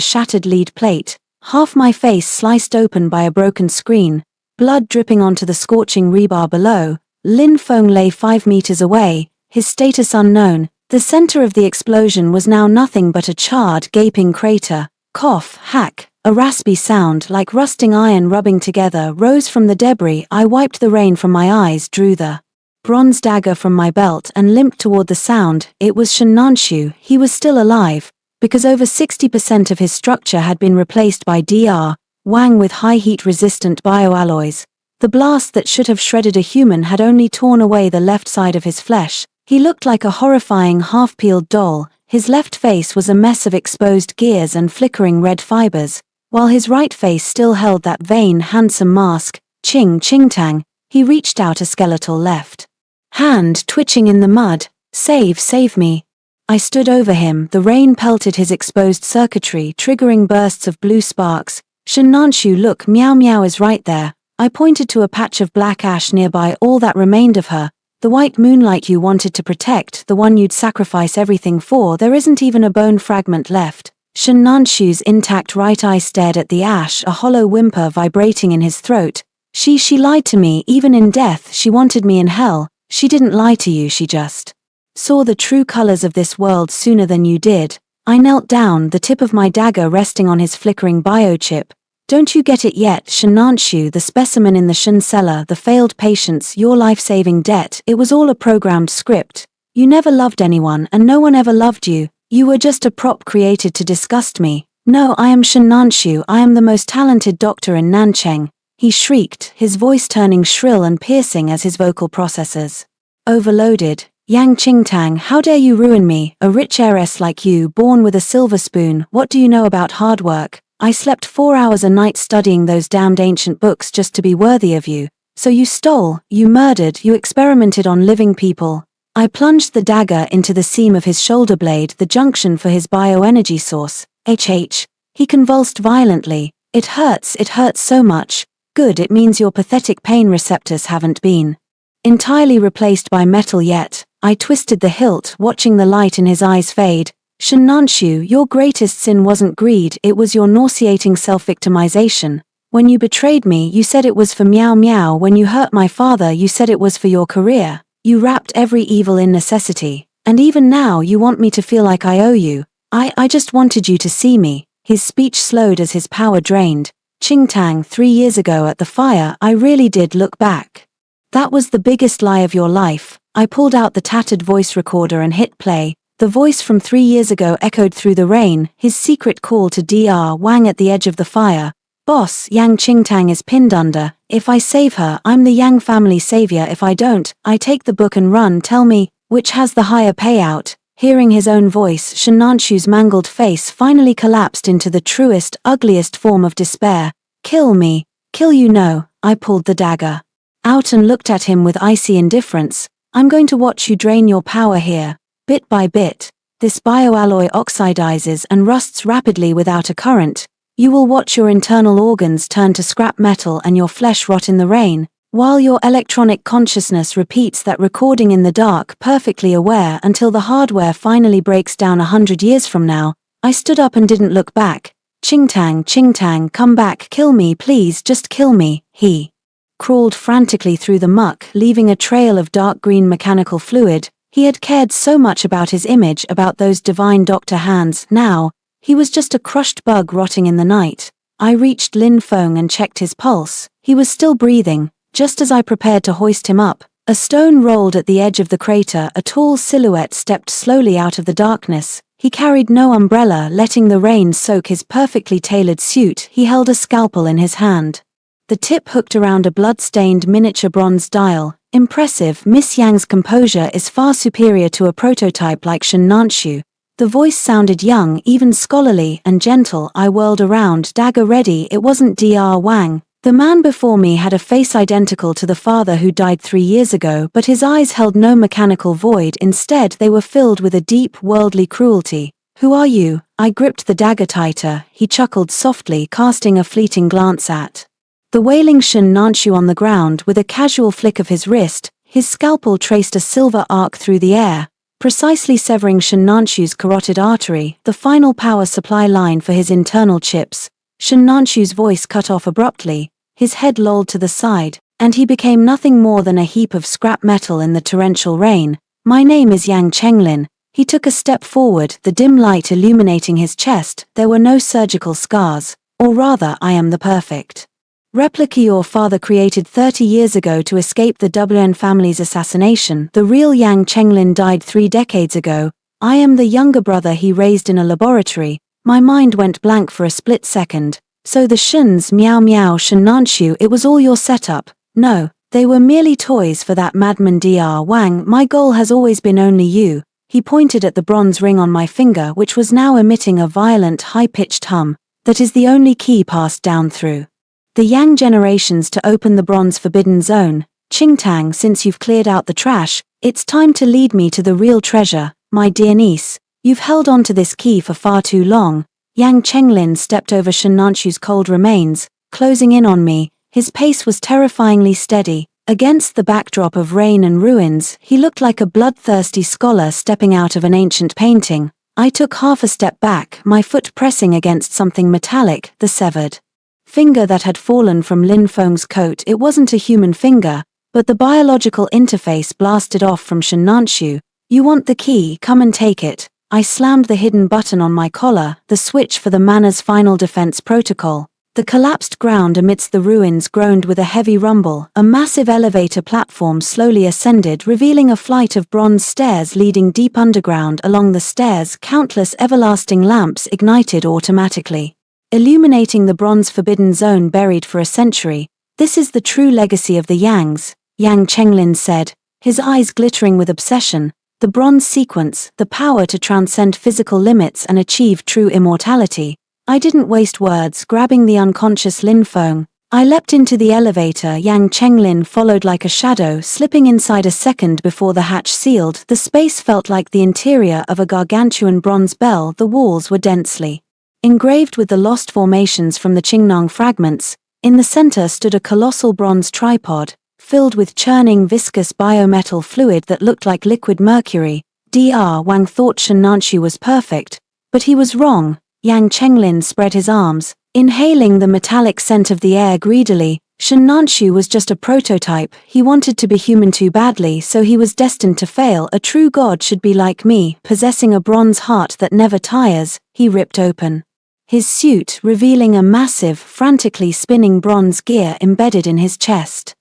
shattered lead plate, half my face sliced open by a broken screen, blood dripping onto the scorching rebar below. Lin Feng lay 5 meters away, his status unknown. The center of the explosion was now nothing but a charred, gaping crater. Cough, hack, a raspy sound like rusting iron rubbing together rose from the debris. I wiped the rain from my eyes, drew the bronze dagger from my belt and limped toward the sound. It was Shennanshu. He was still alive, because over 60% of his structure had been replaced by Dr. Wang with high-heat resistant bioalloys. The blast that should have shredded a human had only torn away the left side of his flesh. He looked like a horrifying half-peeled doll. His left face was a mess of exposed gears and flickering red fibers, while his right face still held that vain, handsome mask. Qingtang. He reached out a skeletal left hand twitching in the mud. Save me. I stood over him, the rain pelted his exposed circuitry, triggering bursts of blue sparks. Shennanshu, look, Miao Miao is right there. I pointed to a patch of black ash nearby, all that remained of her. The white moonlight you wanted to protect, the one you'd sacrifice everything for. There isn't even a bone fragment left. Shennanshu's intact right eye stared at the ash, a hollow whimper vibrating in his throat. She lied to me. Even in death, she wanted me in hell. She didn't lie to you, she just saw the true colors of this world sooner than you did. I knelt down, the tip of my dagger resting on his flickering biochip. Don't you get it yet, Shennanshu, the specimen in the Shun cellar, the failed patients, your life-saving debt? It was all a programmed script. You never loved anyone and no one ever loved you. You were just a prop created to disgust me. No, I am Shen Nanshu, I am the most talented doctor in Nancheng, he shrieked, his voice turning shrill and piercing as his vocal processors overloaded. Yang Qingtang, how dare you ruin me, a rich heiress like you, born with a silver spoon, what do you know about hard work? I slept 4 hours a night studying those damned ancient books just to be worthy of you. So you stole, you murdered, you experimented on living people. I plunged the dagger into the seam of his shoulder blade, the junction for his bioenergy source. He convulsed violently. It hurts so much. Good, it means your pathetic pain receptors haven't been entirely replaced by metal yet. I twisted the hilt, watching the light in his eyes fade. Shen Nanshu, your greatest sin wasn't greed, it was your nauseating self-victimization. When you betrayed me, you said it was for meow meow. When you hurt my father, you said it was for your career. You wrapped every evil in necessity. And even now you want me to feel like I owe you. I just wanted you to see me. His speech slowed as his power drained. Qingtang, 3 years ago at the fire, I really did look back. That was the biggest lie of your life. I pulled out the tattered voice recorder and hit play. The voice from 3 years ago echoed through the rain, his secret call to Dr. Wang at the edge of the fire. Boss, Yang Qingtang is pinned under. If I save her, I'm the Yang family savior. If I don't, I take the book and run. Tell me, which has the higher payout? Hearing his own voice, Shen Nanshu's mangled face finally collapsed into the truest, ugliest form of despair. Kill me. Kill you, no. I pulled the dagger out and looked at him with icy indifference. I'm going to watch you drain your power here. Bit by bit. This bioalloy oxidizes and rusts rapidly without a current. You will watch your internal organs turn to scrap metal and your flesh rot in the rain, while your electronic consciousness repeats that recording in the dark, perfectly aware, until the hardware finally breaks down 100 years from now. I stood up and didn't look back. Qingtang, come back, kill me, please, just kill me. He crawled frantically through the muck, leaving a trail of dark green mechanical fluid. He had cared so much about his image, about those divine doctor hands. Now, he was just a crushed bug rotting in the night. I reached Lin Feng and checked his pulse. He was still breathing. Just as I prepared to hoist him up, a stone rolled at the edge of the crater. A tall silhouette stepped slowly out of the darkness. He carried no umbrella, letting the rain soak his perfectly tailored suit. He held a scalpel in his hand, the tip hooked around a blood-stained miniature bronze dial. Impressive. Miss Yang's composure is far superior to a prototype like Shen Nanshu. The voice sounded young, even scholarly, and gentle. I whirled around, dagger ready. It wasn't Dr. Wang. The man before me had a face identical to the father who died 3 years ago, but his eyes held no mechanical void. Instead, they were filled with a deep, worldly cruelty. Who are you? I gripped the dagger tighter. He chuckled softly, casting a fleeting glance at the wailing Shen Nanshu on the ground. With a casual flick of his wrist, his scalpel traced a silver arc through the air, precisely severing Shen Nanshu's carotid artery, the final power supply line for his internal chips. Shen Nanshu's voice cut off abruptly, his head lolled to the side, and he became nothing more than a heap of scrap metal in the torrential rain. My name is Yang Chenglin. He took a step forward, the dim light illuminating his chest. There were no surgical scars, or rather, I am the perfect replica your father created 30 years ago to escape the WN family's assassination. The real Yang Chenglin died 3 decades ago. I am the younger brother he raised in a laboratory. My mind went blank for a split second. So the Shens, meow meow, Shen Nanshu, it was all your setup. No, they were merely toys for that madman Dr. Wang. My goal has always been only you. He pointed at the bronze ring on my finger, which was now emitting a violent, high-pitched hum. That is the only key passed down through the Yang generations to open the bronze forbidden zone. Qingtang, since you've cleared out the trash, it's time to lead me to the real treasure. My dear niece, you've held on to this key for far too long. Yang Chenglin stepped over Shen Nanshu's cold remains, closing in on me. His pace was terrifyingly steady. Against the backdrop of rain and ruins, he looked like a bloodthirsty scholar stepping out of an ancient painting. I took half a step back, my foot pressing against something metallic, the severed finger that had fallen from Lin Feng's coat. It wasn't a human finger, but the biological interface blasted off from Shen Nanshu. You want the key, come and take it. I slammed the hidden button on my collar, the switch for the Manor's final defense protocol. The collapsed ground amidst the ruins groaned with a heavy rumble. A massive elevator platform slowly ascended, revealing a flight of bronze stairs leading deep underground. Along the stairs, countless everlasting lamps ignited automatically, illuminating the bronze forbidden zone buried for a century. "This is the true legacy of the Yangs," Yang Chenglin said, his eyes glittering with obsession. "The bronze sequence, the power to transcend physical limits and achieve true immortality." I didn't waste words. Grabbing the unconscious Lin Feng, I leapt into the elevator. Yang Chenglin followed like a shadow, slipping inside a second before the hatch sealed. The space felt like the interior of a gargantuan bronze bell. The walls were densely engraved with the lost formations from the Qingnong fragments. In the center stood a colossal bronze tripod, filled with churning viscous biometal fluid that looked like liquid mercury. Dr. Wang thought Shen Nanshu was perfect, but he was wrong. Yang Chenglin spread his arms, inhaling the metallic scent of the air greedily. Shen Nanshu was just a prototype. He wanted to be human too badly, so he was destined to fail. A true god should be like me, possessing a bronze heart that never tires. He ripped open his suit, revealing a massive, frantically spinning bronze gear embedded in his chest.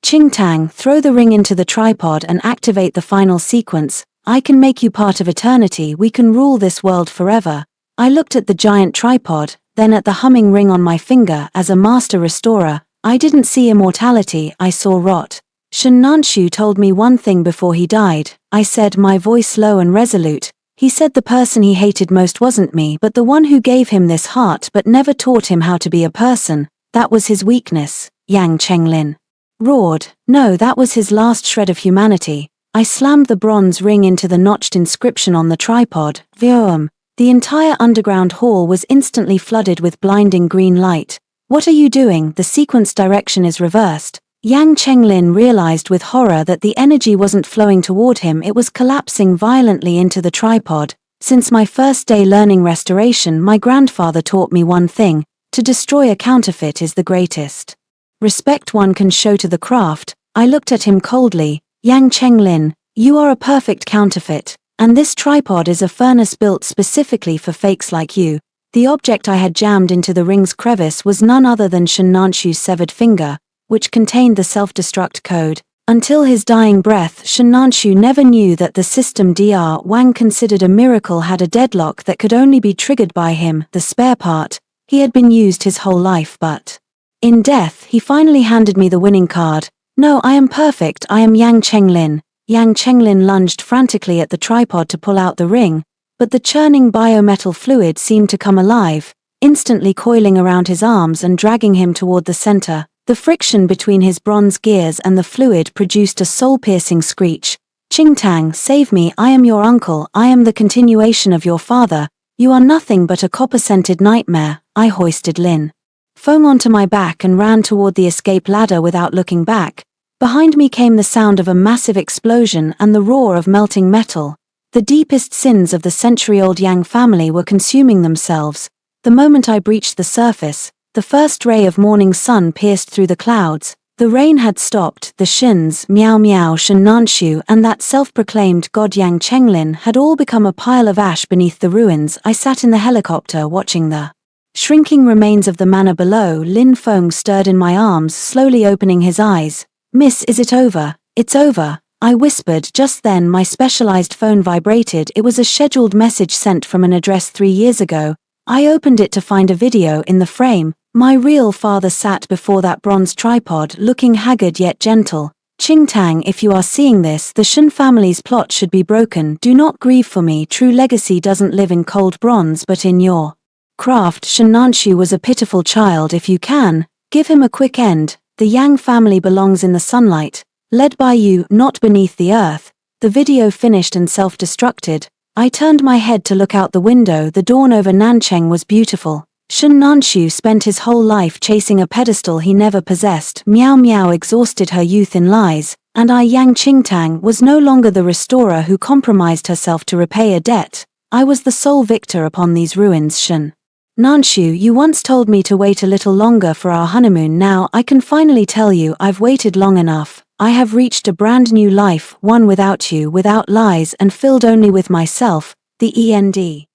"Qingtang, throw the ring into the tripod and activate the final sequence. I can make you part of eternity. We can rule this world forever." I looked at the giant tripod, then at the humming ring on my finger. As a master restorer, I didn't see immortality, I saw rot. "Shen Nanshu told me one thing before he died," I said, my voice low and resolute. "He said the person he hated most wasn't me, but the one who gave him this heart but never taught him how to be a person. That was his weakness," Yang Chenglin roared. "No, that was his last shred of humanity." I slammed the bronze ring into the notched inscription on the tripod. Vroom. The entire underground hall was instantly flooded with blinding green light. "What are you doing? The sequence direction is reversed." Yang Chenglin realized with horror that the energy wasn't flowing toward him, it was collapsing violently into the tripod. Since my first day learning restoration, my grandfather taught me one thing: to destroy a counterfeit is the greatest respect one can show to the craft. I looked at him coldly. "Yang Chenglin, you are a perfect counterfeit. And this tripod is a furnace built specifically for fakes like you." The object I had jammed into the ring's crevice was none other than Shen Nanshu's severed finger, which contained the self-destruct code. Until his dying breath, Shen Nanshu never knew that the system Dr. Wang considered a miracle had a deadlock that could only be triggered by him, the spare part. He had been used his whole life, but in death, he finally handed me the winning card. "No, I am perfect. I am Yang Chenglin." Yang Chenglin lunged frantically at the tripod to pull out the ring, but the churning biometal fluid seemed to come alive, instantly coiling around his arms and dragging him toward the center. The friction between his bronze gears and the fluid produced a soul-piercing screech. "Qingtang, save me. I am your uncle. I am the continuation of your father. You are nothing but a copper-scented nightmare." I hoisted Lin Feng onto my back and ran toward the escape ladder without looking back. Behind me came the sound of a massive explosion and the roar of melting metal. The deepest sins of the century-old Yang family were consuming themselves. The moment I breached the surface, the first ray of morning sun pierced through the clouds. The rain had stopped. The Shins, Miao Miao, Shen Nanshu, and that self-proclaimed god Yang Chenglin had all become a pile of ash beneath the ruins. I sat in the helicopter watching the shrinking remains of the manor below. Lin Feng stirred in my arms, slowly opening his eyes. "Miss, is it over?" "It's over," I whispered. Just then my specialized phone vibrated. It was a scheduled message sent from an address 3 years ago. I opened it to find a video. In the frame, my real father sat before that bronze tripod, looking haggard yet gentle. "Qingtang, if you are seeing this, the Shen family's plot should be broken. Do not grieve for me. True legacy doesn't live in cold bronze but in your craft." Shen Nanshu was a pitiful child. If you can, give him a quick end. The Yang family belongs in the sunlight, led by you, not beneath the earth. The video finished and self-destructed. I turned my head to look out the window. The dawn over Nancheng was beautiful. Shen Nanshu spent his whole life chasing a pedestal he never possessed. Miao Miao exhausted her youth in lies, and I, Yang Qingtang, was no longer the restorer who compromised herself to repay a debt. I was the sole victor upon these ruins. "Shen Nanshu, you once told me to wait a little longer for our honeymoon. Now I can finally tell you I've waited long enough. I have reached a brand new life, one without you, without lies, and filled only with myself." The END.